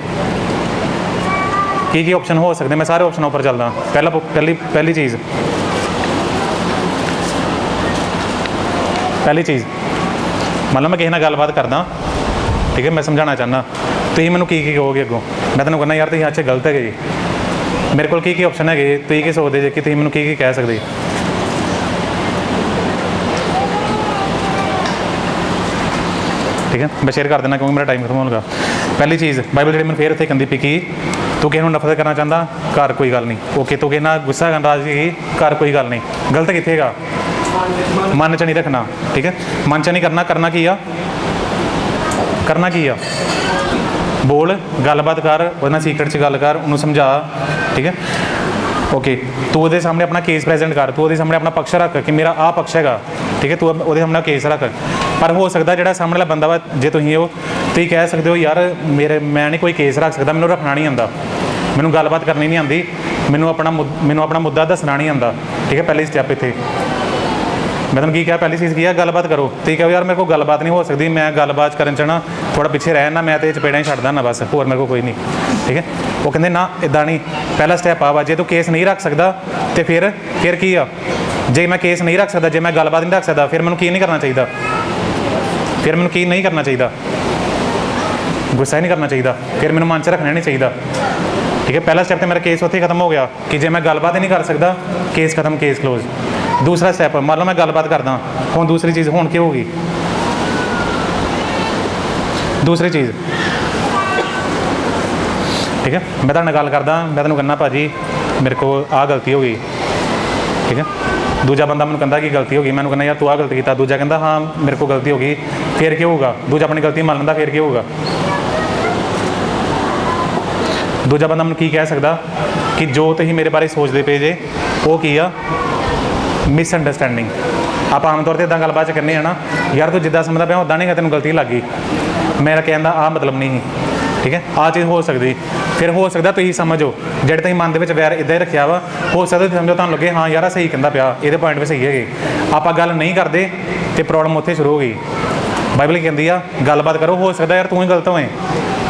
ਕੀ ਆਪਸ਼ਨ ਹੋ ਸਕਦੇ? ਮੈਂ ਸਾਰੇ ਆਪਸ਼ਨਾਂ ਉੱਪਰ ਚੱਲਦਾ। ਪਹਿਲੀ ਚੀਜ਼ ਮੰਨ ਲਓ ਮੈਂ ਕਿਸੇ ਨਾਲ ਗੱਲਬਾਤ ਕਰਦਾ, ਠੀਕ ਹੈ, ਮੈਂ ਸਮਝਾਉਣਾ ਚਾਹੁੰਦਾ, ਤੁਸੀਂ ਮੈਨੂੰ ਕੀ ਕਹੋਗੇ ਅੱਗੋਂ? ਮੈਂ ਤੁਹਾਨੂੰ ਕਹਿੰਦਾ ਯਾਰ ਤੁਸੀਂ ਅੱਛੇ ਗਲਤ ਹੈਗੇ ਜੀ, ਮੇਰੇ ਕੋਲ ਕੀ ਆਪਸ਼ਨ ਹੈਗੇ, ਤੁਸੀਂ ਕੀ ਸੋਚਦੇ ਜੇ ਕਿ ਤੁਸੀਂ ਮੈਨੂੰ ਕੀ ਕਹਿ ਸਕਦੇ? ਠੀਕ ਹੈ, ਮੈਂ ਸ਼ੇਅਰ ਕਰ ਦੇਣਾ ਕਿਉਂਕਿ ਮੇਰਾ ਟਾਈਮ ਖਤਮ ਹੋਣ ਲੱਗਾ। ਪਹਿਲੀ ਚੀਜ਼ ਬਾਈਬਲ ਜਿਹੜੀ ਮੈਨੂੰ ਫੇਰ ਉੱਥੇ ਕਹਿੰਦੀ ਪਈ ਕਿ ਤੂੰ ਕਿਸੇ ਨੂੰ ਨਫ਼ਰਤ ਕਰਨਾ ਚਾਹੁੰਦਾ, ਘਰ ਕੋਈ ਗੱਲ ਨਹੀਂ। ਓਕੇ, ਤੂੰ ਕਿਸੇ ਨਾਲ ਗੁੱਸਾ ਕਰਨ ਰਾਜ਼ੀ ਹੈਗੀ, ਘਰ ਕੋਈ ਗੱਲ ਨਹੀਂ। ਗਲਤ ਕਿੱਥੇ ਹੈਗਾ? ਮਨ 'ਚ ਨਹੀਂ ਰੱਖਣਾ। ਠੀਕ ਹੈ, ਮਨ 'ਚ ਨਹੀਂ ਕਰਨਾ। ਕਰਨਾ ਕੀ ਆ? ਬੋਲ, ਗੱਲਬਾਤ ਕਰ, ਉਹਦੇ ਨਾਲ ਸੀਕਰਟ 'ਚ ਗੱਲ ਕਰ, ਉਹਨੂੰ ਸਮਝਾ। ਠੀਕ ਹੈ, ਓਕੇ, ਤੂੰ ਉਹਦੇ ਸਾਹਮਣੇ ਆਪਣਾ ਕੇਸ ਪ੍ਰੈਜ਼ੈਂਟ ਕਰ, ਤੂੰ ਉਹਦੇ ਸਾਹਮਣੇ ਆਪਣਾ ਪਕਸ਼ ਰੱਖ ਕਿ ਮੇਰਾ ਆਹ ਪਕਸ਼ ਹੈਗਾ। ਠੀਕ ਹੈ, ਤੂੰ ਉਹਦੇ ਸਾਹਮਣੇ ਕੇਸ ਰੱਖ। ਪਰ ਹੋ ਸਕਦਾ ਜਿਹੜਾ ਸਾਹਮਣੇ ਵਾਲਾ ਬੰਦਾ ਵਾ, ਜੇ ਤੁਸੀਂ ਕਹਿ ਸਕਦੇ ਹੋ ਯਾਰ ਮੈਂ ਨਹੀਂ ਕੋਈ ਕੇਸ ਰੱਖ ਸਕਦਾ, ਮੈਨੂੰ ਰੱਖਣਾ ਨਹੀਂ ਆਉਂਦਾ, ਮੈਨੂੰ ਗੱਲਬਾਤ ਕਰਨੀ ਨਹੀਂ ਆਉਂਦੀ, ਮੈਨੂੰ ਆਪਣਾ ਮੁੱਦਾ ਦੱਸਣਾ ਨਹੀਂ ਆਉਂਦਾ। ਠੀਕ ਹੈ, ਪਹਿਲੀ ਸਟੈਪ ਇੱਥੇ ਮੈਂ ਤੁਹਾਨੂੰ ਕੀ ਕਿਹਾ, ਪਹਿਲੀ ਚੀਜ਼ ਕੀ ਆ, ਗੱਲਬਾਤ ਕਰੋ। ਤੁਸੀਂ ਕਹੋ ਯਾਰ ਮੇਰੇ ਕੋਲ ਗੱਲਬਾਤ ਨਹੀਂ ਹੋ ਸਕਦੀ, ਮੈਂ ਗੱਲਬਾਤ ਕਰਨ 'ਚ ਨਾ ਥੋੜਾ ਪਿੱਛੇ ਰਹਿ ਜਾਂਦਾ, ਮੈਂ ਤੇ ਚਪੇੜਾਂ ਹੀ ਛੱਡਦਾ ਨਾ ਬਸ, ਹੋਰ ਮੇਰੇ ਕੋਲ ਕੋਈ ਨਹੀਂ। ਠੀਕ ਹੈ, ਉਹ ਕਹਿੰਦੇ ਨਾ ਇੱਦਾਂ ਨਹੀਂ, ਪਹਿਲਾ ਸਟੈਪ ਆ ਵਾ, ਜੇ ਤੂੰ ਕੇਸ ਨਹੀਂ ਰੱਖ ਸਕਦਾ ਤੇ ਫਿਰ ਕੀ ਆ? ਜੇ ਮੈਂ ਕੇਸ ਨਹੀਂ ਰੱਖ ਸਕਦਾ, ਜੇ ਮੈਂ ਗੱਲਬਾਤ ਨਹੀਂ ਰੱਖ ਸਕਦਾ, ਫਿਰ ਮੈਨੂੰ ਕੀ ਨਹੀਂ ਕਰਨਾ ਚਾਹੀਦਾ? ਗੁੱਸਾ ਹੀ ਨਹੀਂ ਕਰਨਾ ਚਾਹੀਦਾ, ਫਿਰ ਮੈਨੂੰ ਮਨ 'ਚ ਰੱਖਣਾ ਨਹੀਂ ਚਾਹੀਦਾ। ਠੀਕ ਹੈ, ਪਹਿਲਾ ਸਟੈਪ ਤੇ ਮੇਰਾ ਕੇਸ ਉੱਥੇ ਖਤਮ ਹੋ ਗਿਆ ਕਿ ਜੇ ਮੈਂ ਗੱਲਬਾਤ ਹੀ ਨਹੀਂ ਕਰ ਸਕਦਾ, ਕੇਸ ਖਤਮ, ਕੇਸ ਕਲੋਜ਼। ਦੂਸਰਾ ਸਟੈਪ, ਮੰਨ ਲਓ ਮੈਂ ਗੱਲਬਾਤ ਕਰਦਾ, ਹੁਣ ਦੂਸਰੀ ਚੀਜ਼ ਹੁਣ ਕੀ ਹੋਊਗੀ? ਦੂਸਰੀ ਚੀਜ਼, ਠੀਕ ਹੈ, ਮੈਂ ਤੁਹਾਡੇ ਨਾਲ ਗੱਲ ਕਰਦਾ, ਮੈਂ ਤੁਹਾਨੂੰ ਕਹਿੰਦਾ ਭਾਜੀ ਮੇਰੇ ਕੋਲ ਆਹ ਗਲਤੀ ਹੋ ਗਈ। ਠੀਕ ਹੈ, ਦੂਜਾ ਬੰਦਾ ਮੈਨੂੰ ਕਹਿੰਦਾ ਕਿ ਗਲਤੀ ਹੋ ਗਈ, ਮੈਨੂੰ ਕਹਿੰਦਾ ਯਾਰ ਤੂੰ ਆਹ ਗਲਤੀ ਕੀਤਾ, ਦੂਜਾ ਕਹਿੰਦਾ ਹਾਂ ਮੇਰੇ ਕੋਲ ਗਲਤੀ ਹੋ ਗਈ, ਫਿਰ ਕੀ ਹੋਊਗਾ? ਦੂਜਾ ਆਪਣੀ ਗਲਤੀ ਮੰਨ ਲੈਂਦਾ, ਫਿਰ ਕੀ ਹੋਊਗਾ? ਦੂਜਾ ਬੰਦਾ ਮੈਨੂੰ ਕੀ ਕਹਿ ਸਕਦਾ ਕਿ ਜੋ ਤੁਸੀਂ ਮੇਰੇ ਬਾਰੇ ਸੋਚਦੇ ਪਏ ਜੇ ਉਹ ਕੀ ਆ? ਮਿਸਅੰਡਰਸਟੈਂਡਿੰਗ। ਆਪਾਂ ਆਮ ਤੌਰ 'ਤੇ ਇੱਦਾਂ ਗੱਲਬਾਤ 'ਚ ਕਰਨੇ ਆ ਨਾ, ਯਾਰ ਤੂੰ ਜਿੱਦਾਂ ਸਮਝਦਾ ਪਿਆ ਉੱਦਾਂ ਨਹੀਂ, ਤੈਨੂੰ ਗਲਤੀ ਲੱਗ ਗਈ, ਮੇਰਾ ਕਹਿਣ ਦਾ ਆਹ ਮਤਲਬ ਨਹੀਂ ਸੀ। ਠੀਕ ਹੈ, ਆਹ ਚੀਜ਼ ਹੋ ਸਕਦੀ। ਫਿਰ ਹੋ ਸਕਦਾ ਤੁਸੀਂ ਸਮਝੋ, ਜਿਹੜੇ ਤੁਸੀਂ ਮਨ ਦੇ ਵਿੱਚ ਵੈਰ ਇੱਦਾਂ ਹੀ ਰੱਖਿਆ ਵਾ, ਹੋ ਸਕਦਾ ਤੁਸੀਂ ਸਮਝੋ, ਤੁਹਾਨੂੰ ਲੱਗੇ ਹਾਂ ਯਾਰ ਆਹ ਸਹੀ ਕਹਿੰਦਾ ਪਿਆ, ਇਹਦੇ ਪੁਆਇੰਟ ਵੀ ਸਹੀ ਹੈਗੇ। ਆਪਾਂ ਗੱਲ ਨਹੀਂ ਕਰਦੇ ਤੇ ਪ੍ਰੋਬਲਮ ਉੱਥੇ ਸ਼ੁਰੂ ਹੋ ਗਈ। ਬਾਈਬਲ ਕਹਿੰਦੀ ਆ ਗੱਲਬਾਤ ਕਰੋ, ਹੋ ਸਕਦਾ ਯਾਰ ਤੂੰ ਹੀ ਗਲਤ ਹੋਏ।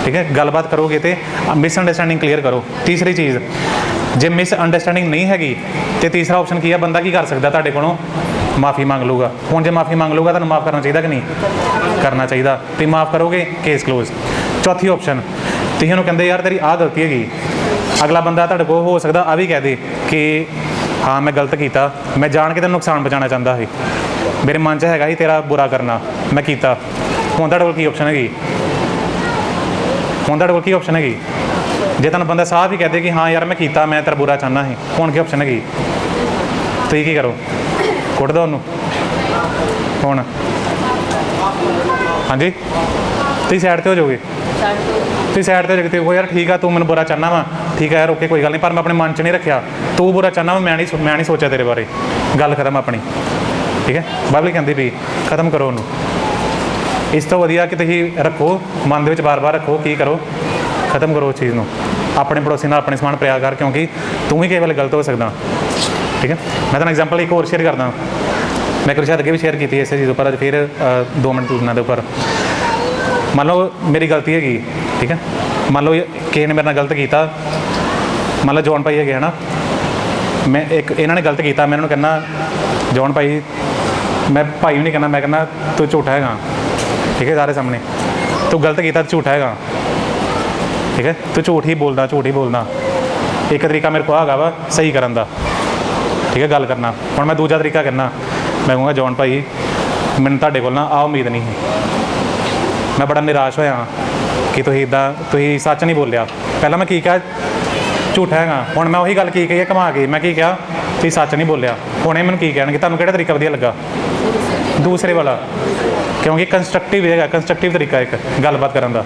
ਠੀਕ ਹੈ, ਗੱਲਬਾਤ ਕਰੋਗੇ ਤੇ ਮਿਸਅੰਡਰਸਟੈਂਡਿੰਗ ਕਲੀਅਰ ਕਰੋ। ਤੀਸਰੀ ਚੀਜ਼, ਜੇ ਮਿਸਅੰਡਰਸਟੈਂਡਿੰਗ ਨਹੀਂ ਹੈਗੀ ਤੇ ਤੀਸਰਾ ਆਪਸ਼ਨ ਕੀ ਆ? ਬੰਦਾ ਕੀ ਕਰ ਸਕਦਾ ਤੁਹਾਡੇ ਕੋਲੋਂ? ਮਾਫੀ ਮੰਗ ਲੂਗਾ। ਹੁਣ ਜੇ ਮਾਫੀ ਮੰਗ ਲੂਗਾ, ਤੁਹਾਨੂੰ ਮਾਫ ਕਰਨਾ ਚਾਹੀਦਾ ਕਿ ਨਹੀਂ ਕਰਨਾ ਚਾਹੀਦਾ? ਤੁਸੀਂ ਮਾਫ ਕਰੋਗੇ, ਕੇਸ ਕਲੋਜ਼। ਚੌਥੀ ਆਪਸ਼ਨ, ਤੁਸੀਂ ਉਹਨੂੰ ਕਹਿੰਦੇ ਯਾਰ ਤੇਰੀ ਆਹ ਗਲਤੀ ਹੈਗੀ, ਅਗਲਾ ਬੰਦਾ ਤੁਹਾਡੇ ਕੋਲ ਹੋ ਸਕਦਾ ਆ ਵੀ ਕਹਿ ਦੇ ਕਿ ਹਾਂ ਮੈਂ ਗਲਤ ਕੀਤਾ, ਮੈਂ ਜਾਣ ਕੇ ਤੈਨੂੰ ਨੁਕਸਾਨ ਪਹੁੰਚਾਉਣਾ ਚਾਹੁੰਦਾ ਸੀ, ਮੇਰੇ ਮਨ 'ਚ ਹੈਗਾ ਸੀ ਤੇਰਾ ਬੁਰਾ ਕਰਨਾ, ਮੈਂ ਕੀਤਾ। ਹੁਣ ਤੁਹਾਡੇ ਕੋਲ ਕੀ ਆਪਸ਼ਨ ਹੈਗੀ? ਜੇ ਤੁਹਾਨੂੰ ਬੰਦਾ ਸਾਫ਼ ਹੀ ਕਹਦੇ ਕਿ ਹਾਂ ਯਾਰ ਮੈਂ ਕੀਤਾ, ਮੈਂ ਤੇਰਾ ਬੁਰਾ ਚਾਹੁੰਦਾ ਸੀ, ਹੁਣ ਕੀ ਆਪਸ਼ਨ ਹੈਗੀ? ਤੁਸੀਂ ਕੀ ਕਰੋ? ਕੁੱਟ ਦਿਓ ਉਹਨੂੰ। ਹੁਣ ਹਾਂਜੀ, ਤੁਸੀਂ ਸਾਈਡ 'ਤੇ ਹੋ ਜਾਓਗੇ, ਤੇ ਉਹ ਯਾਰ ਠੀਕ ਆ, ਤੂੰ ਮੈਨੂੰ ਬੁਰਾ ਚਾਹੁੰਦਾ ਵਾ, ਠੀਕ ਆ ਯਾਰ ਓਕੇ ਕੋਈ ਗੱਲ ਨਹੀਂ, ਪਰ ਮੈਂ ਆਪਣੇ ਮਨ 'ਚ ਨਹੀਂ ਰੱਖਿਆ, ਤੂੰ ਬੁਰਾ ਚਾਹੁੰਦਾ ਵਾ, ਮੈਂ ਨਹੀਂ ਸੋਚਿਆ ਤੇਰੇ ਬਾਰੇ, ਗੱਲ ਖਤਮ ਆਪਣੀ। ਠੀਕ ਹੈ, ਬਾਈਬਲ ਕਹਿੰਦੀ ਵੀ ਖਤਮ ਕਰੋ ਉਹਨੂੰ। ਇਸ ਤੋਂ ਵਧੀਆ ਕਿ ਤੁਸੀਂ ਰੱਖੋ ਮਨ ਦੇ ਵਿੱਚ, ਬਾਰ-ਬਾਰ ਰੱਖੋ, ਕੀ ਕਰੋ? ਖਤਮ ਕਰੋ ਉਸ ਚੀਜ਼ ਨੂੰ। ਆਪਣੇ ਪੜੋਸੀ ਨਾਲ ਆਪਣੇ ਸਮਾਨ ਪਿਆਰ ਕਰ, ਕਿਉਂਕਿ ਤੂੰ ਵੀ ਕਿਸੇ ਵੇਲੇ ਗਲਤ ਹੋ ਸਕਦਾ। ਠੀਕ ਹੈ, ਮੈਂ ਤੁਹਾਨੂੰ ਐਗਜ਼ਾਮਪਲ ਇੱਕ ਹੋਰ ਸ਼ੇਅਰ ਕਰਦਾ, ਮੈਂ ਇੱਕ ਸ਼ਾਇਦ ਅੱਗੇ ਵੀ ਸ਼ੇਅਰ ਕੀਤੀ ਇਸੇ ਚੀਜ਼ ਉੱਪਰ, ਅੱਜ ਫਿਰ 2 ਮਿੰਟ ਤੁਲਨਾ ਦੇ ਉੱਪਰ। ਮੰਨ ਲਓ ਮੇਰੀ ਗਲਤੀ ਹੈਗੀ, ਠੀਕ ਹੈ, ਮੰਨ ਲਓ ਕਿਸੇ ਨੇ ਮੇਰੇ ਨਾਲ ਗਲਤ ਕੀਤਾ, ਮੰਨ ਲਓ ਜੌਨ ਭਾਈ ਹੈਗੇ ਹੈ ਨਾ, ਇਹਨਾਂ ਨੇ ਗਲਤ ਕੀਤਾ, ਮੈਂ ਇਹਨਾਂ ਨੂੰ ਕਹਿੰਦਾ ਜੌਨ ਭਾਈ, ਮੈਂ ਭਾਈ ਵੀ ਨਹੀਂ ਕਹਿੰਦਾ, ਮੈਂ ਕਹਿੰਦਾ ਤੂੰ ਝੂਠਾ ਹੈਗਾ। ਠੀਕ ਹੈ, ਸਾਰੇ ਸਾਹਮਣੇ ਤੂੰ ਗਲਤ ਕੀਤਾ, ਝੂਠਾ ਹੈਗਾ। ਠੀਕ ਹੈ, ਤੂੰ ਝੂਠ ਹੀ ਬੋਲਦਾ। ਇੱਕ ਤਰੀਕਾ ਮੇਰੇ ਕੋਲ ਹੈਗਾ ਵਾ ਸਹੀ ਕਰਨ ਦਾ। ਠੀਕ ਹੈ, ਗੱਲ ਕਰਨਾ। ਹੁਣ ਮੈਂ ਦੂਜਾ ਤਰੀਕਾ ਕਰਨਾ, मैं कहूँगा जॉन भाई मैंने ਤੁਹਾਡੇ ਕੋਲ ਨਾ ਆ ਉਮੀਦ ਨਹੀਂ ਸੀ। मैं बड़ा निराश होया कि तुसीं इदां तुसीं सच नहीं बोलिया। पहला मैं की कहा झूठा हैगा, हुण मैं वही गल की कही घुमा के मैं की कहा तुसीं सच नहीं बोलिया। हुणे मैनूं की कहणगे तुहानूं किहड़ा तरीका वधिया लगा दूसरे वाला, क्योंकि कंस्ट्रक्टिव है कंस्ट्रक्टिव तरीका एक गलबात करन दा।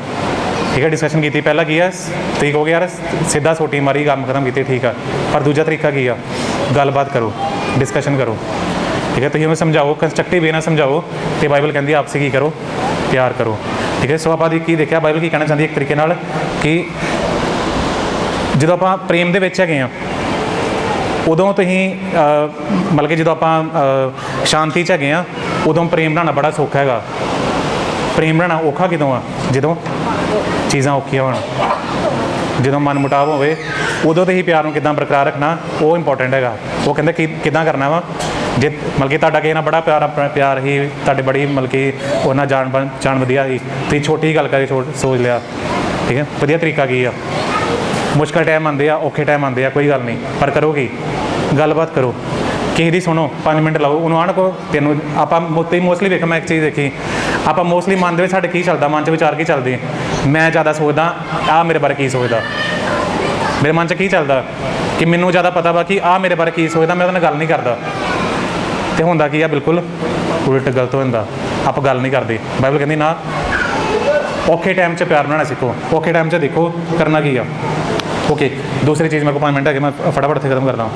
ठीक है, डिस्कशन की पहला की है तुसीं कहोगे यार सीधा सोटी मारी काम खत्म की, ठीक है, पर दूजा तरीका की है गलबात करो डिस्कशन करो। ठीक है, तुसीं उन्हें समझाओ कंस्ट्रक्टिव वे ना समझाओ तो बाइबल कहती आपसी की करो प्यार करो। ठीक है, सो आप की देखा बाइबल की कहना चाहती एक तरीके नाल कि जो आप प्रेम दे विच हैगे आ उदों तुसीं मतलब कि जो आप शांति च हैगे आ उदों प्रेम बनाना बड़ा सौखा हैगा। प्रेम बनाना औखा किदों आ जो चीज़ां औखियां होण, जो मन मुटाव होवे उदों तो ही प्यार नूं किदां बरकरार रखना वो इंपॉर्टेंट हैगा। वो कहंदे कि किदां करना वा जे मतलब कि तुहाडा किसे नाल बड़ा प्यार अपना प्यार ही तुहाडे बड़ी मतलब कि उहदे नाल जान वधिया ही तुसीं छोटी गल करके सोच लिया। ठीक है, वधिया तरीका की आ मुश्किल टाइम आते आ औखे टाइम आते आ कोई गल नहीं, पर करो की गलबात करो किसी दी सुनो 5 मिनट लाओ उन्होंने आण को तेनों आप मोस्टली वेख मैं एक चीज़ देखी आप मोस्टली मन दे साडे की चलदा मन च विचार की चलदे मैं ज़्यादा सोचदा आ मेरे बारे की सोचदा मेरे मन च की चलदा कि मैनूं ज़्यादा पता वा कि आ मेरे बारे की सोचदा मैं उहदे नाल गल नहीं करदा तो हुंदा की आ बिल्कुल उलट गलत हो जांदा आप गल नहीं करदे। बाइबल कहंदी ना औखे टाइम च प्यार बनाना सीखो औखे टाइम च देखो करना की आ। ओके, दूसरी चीज़ मेरे को 5 मिनट है मैं फटाफट से खत्म करता हूँ।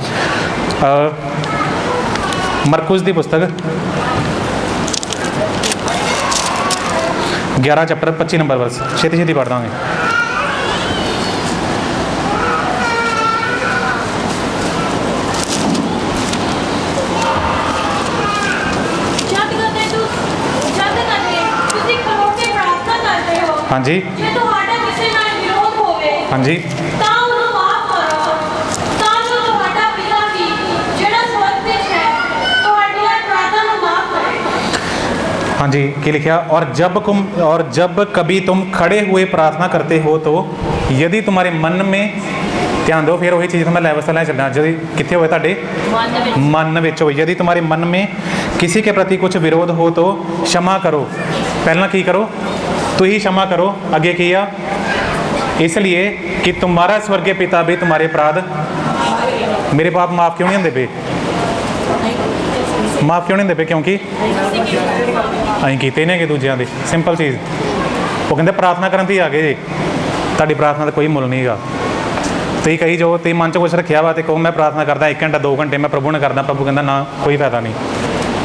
मरकुस की पुस्तक 11 चैप्टर 25 नंबर वर्स छेती छेती पढ़ देंगे। हाँ जी हाँ जी हाँ जी की लिखा और जब कभी तुम खड़े हुए प्रार्थना करते हो तो यदि तुम्हारे मन में ध्यान दो फिर वही चीज़ मैं लैवस लै चलना यदि कितने हुए तुहाडे मन में हो यदि तुम्हारे मन में किसी के प्रति कुछ विरोध हो तो क्षमा करो। पहला की करो तो ही क्षमा करो, आगे किया इसलिए कि तुम्हारा स्वर्गीय पिता भी तुम्हारे अपराध मेरे पाप माफ़ क्यों नहीं होंदे पे माफ़ क्यों नहीं होंदे पे क्योंकि अं कीते ने कि दूजिया के सिंपल चीज़ वो कहते प्रार्थना करन ती आगे तुहाडी प्रार्थना का कोई मुल नहीं है। तुसीं कही जो तुसीं मन च कुछ रखिया वा तो कहो मैं प्रार्थना करदा 1 घंटा 2 घंटे मैं प्रभु ने करदा प्रभु कहता ना कोई फायदा नहीं।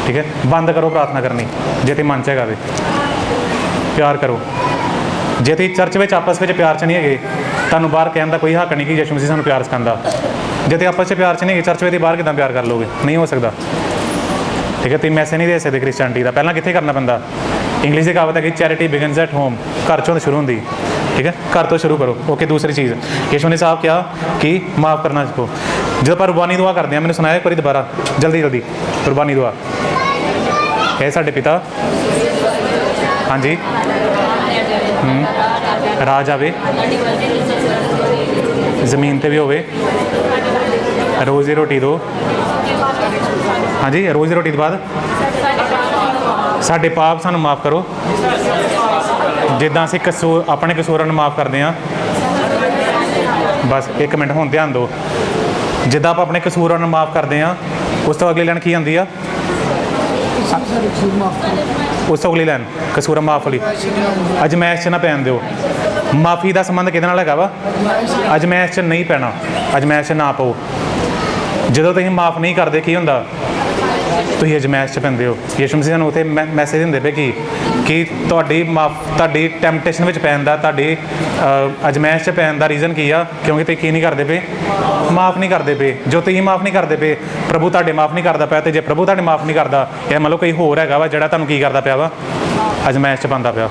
ठीक है, बंद करो प्रार्थना करनी जे तुसीं मन च हैगा प्यार करो। जे तुसीं चर्च में आपस में प्यार च नहीं है तुहानूं बाहर कहने का कोई हक नहीं कि यीशु मसीह सानूं प्यार सिखांदा। जे तुसीं आपस में प्यार च नहीं है चर्च में बाहर किदां प्यार कर लोगे, नहीं हो सकता। ठीक है, तुसीं मैसेज नहीं दे सकते क्रिश्चियनिटी का, पहला कित्थे करना पैंदा। इंग्लिश की कहावत है कि चैरिटी बिगिनस एट होम, घर चों शुरू होंदी। ठीक है, घर तो शुरू करो। ओके, दूसरी चीज़ यीशु ने साहब क्या कि माफ़ करना सीखो। जो आप रुबानी दुआ करते हैं मैंने सुनाया एक बार दोबारा जल्दी जल्दी रुबानी दुआ है साडे पिता हाँ जी राज आवे जमीन ते भी होवे रोज़ी रोटी दो। हाँ जी, रोज़ी रोटी के बाद साडे पाप सानू माफ़ करो जिद्दां असीं कसूर अपने कसूरां नूं माफ़ करते हैं। बस 1 मिनट हुण ध्यान दो, जिद्दां आप अपने कसूरां नूं माफ़ करते हैं उस तो अगली लाइन की आती है उस तो अगली लाइन कसूर माफ़ वाली अजमैश च ना पैन दो। माफ़ी का संबंध किहदे नाल हैगा वा अजमैश च नहीं पैना, अजमैश च ना पाओ। जो तुसीं माफ़ नहीं करते की हुंदा तुसीं अजमैश च पैंदे हो। यीशु मसीह सानूं उत्थे मैसेज दिंदे पे कि तुहाडी टैंपटेशन में पैन दा तुहाडी अजमैश च पैन दा रीज़न की आ क्योंकि तुसीं की नहीं करते पे माफ़ नहीं करते पे। जो तुसीं माफ़ नहीं करते पे प्रभु तुहाडे माफ़ नहीं करता पाया, तो जे प्रभु तुहाडे माफ़ नहीं करता या मतलब कोई होर हैगा वा जिहड़ा तुहानूं की करदा पिया वा अजमैश च पांदा पिया।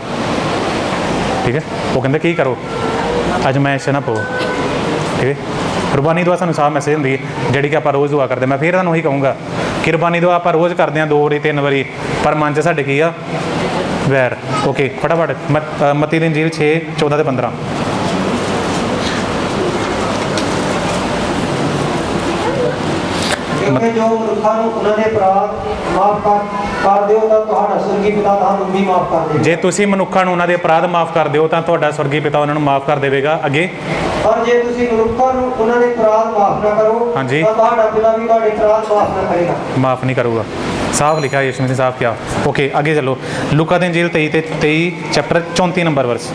ठीक है, वो कहंदे की करो अजमैश च ना पाओ। ठीक है, रुबानी दुआ सानूं साफ मैसेज होंदी है जिहड़ी कि आप रोज़ दुआ करते। मैं फिर तुहानूं वही कहूँगा कि रुबानी दुआ आप रोज़ करते हैं 2 वारी 3 वारी, पर मन च साडे की आ वैर। ओके, फटाफट मत्ती दी इंजील 6:14-15 हे ਕਿਉਂਕਿ ਜੋ ਮਨੁੱਖਾਂ ਨੂੰ ਉਹਨਾਂ ਦੇ ਅਪਰਾਧ ਮਾਫ ਕਰ ਦਿਓ ਤਾਂ ਤੁਹਾਡਾ ਸਵਰਗੀ ਪਿਤਾ ਤੁਹਾਨੂੰ ਵੀ ਮਾਫ ਕਰ ਦੇਵੇਗਾ। ਜੇ ਤੁਸੀਂ ਮਨੁੱਖਾਂ ਨੂੰ ਉਹਨਾਂ ਦੇ ਅਪਰਾਧ ਮਾਫ ਕਰ ਦਿਓ ਤਾਂ ਤੁਹਾਡਾ ਸਵਰਗੀ ਪਿਤਾ ਉਹਨਾਂ ਨੂੰ ਮਾਫ ਕਰ ਦੇਵੇਗਾ। ਅੱਗੇ, ਪਰ ਜੇ ਤੁਸੀਂ ਮਨੁੱਖਾਂ ਨੂੰ ਉਹਨਾਂ ਦੇ ਅਪਰਾਧ ਮਾਫ ਨਾ ਕਰੋ ਹਾਂਜੀ। ਤਾਂ ਤੁਹਾਡਾ ਪਿਤਾ ਵੀ ਤੁਹਾਡੇ ਅਪਰਾਧ ਮਾਫ ਨਾ ਕਰੇਗਾ। ਮਾਫ ਨਹੀਂ ਕਰੂਗਾ। ਸਾਫ਼ ਲਿਖਿਆ ਯਿਸੂ ਨੇ, ਸਾਫ਼ ਕਿਹਾ। ਓਕੇ, ਅੱਗੇ ਚਲੋ। ਲੂਕਾ ਦੀ ਇੰਜੀਲ 23 ਚੈਪਟਰ 34 ਨੰਬਰ ਵਰਸ।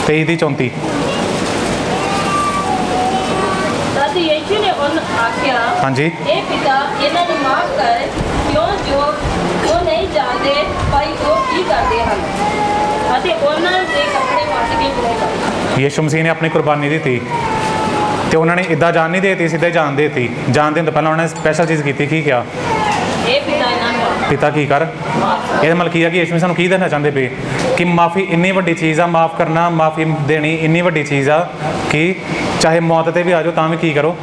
23-34। तद यीशु ने उन आख्या, ਹਾਂਜੀ। हे पिता इन्हां ਨੂੰ माफ कर क्यों जो ਉਹ ਨਹੀਂ ਜਾਣਦੇ ਭਾਈ ਉਹ ਕੀ ਕਰਦੇ ਹਨ ਅਤੇ ਉਹਨਾਂ ਦੇ ਕੱਪੜੇ ਵੱਟ ਕੇ ਪੂਰੇ ਕਰ। ਯਿਸੂ ਮਸੀਹ ਨੇ ਆਪਣੀ ਕੁਰਬਾਨੀ ਦਿੱਤੀ ਤੇ ਉਹਨਾਂ ਨੇ ਇਦਾਂ ਜਾਨ ਨਹੀਂ ਦੇਤੀ, ਸਿੱਧੇ ਜਾਨ ਦੇਤੀ। ਜਾਨ ਦੇਣ ਤੋਂ ਪਹਿਲਾਂ ਉਹਨਾਂ ਨੇ ਸਪੈਸ਼ਲ ਚੀਜ਼ ਕੀਤੀ। ਕੀ ਕਿਹਾ? ਇਹ ਪਿਤਾ ਇਹਨਾਂ ਨੂੰ ਮਾਫ਼ ਪਿਤਾ ਕੀ ਕਰ। ਇਹਦਾ ਮਤਲਬ ਕੀ ਹੈ ਕਿ ਯਿਸੂ ਮਸੀਹ ਸਾਨੂੰ ਕੀ ਦੇਣਾ ਚਾਹੁੰਦੇ ਪਏ ਕਿ ਮਾਫੀ ਇੰਨੀ ਵੱਡੀ ਚੀਜ਼ ਆ। ਮਾਫ ਕਰਨਾ, ਮਾਫੀ ਦੇਣੀ ਇੰਨੀ ਵੱਡੀ ਚੀਜ਼ ਆ ਕਿ ਚਾਹੇ ਮੌਤ ਤੇ ਵੀ ਆ ਜਾਓ ਤਾਂ ਵੀ ਕੀ ਕਰੋ,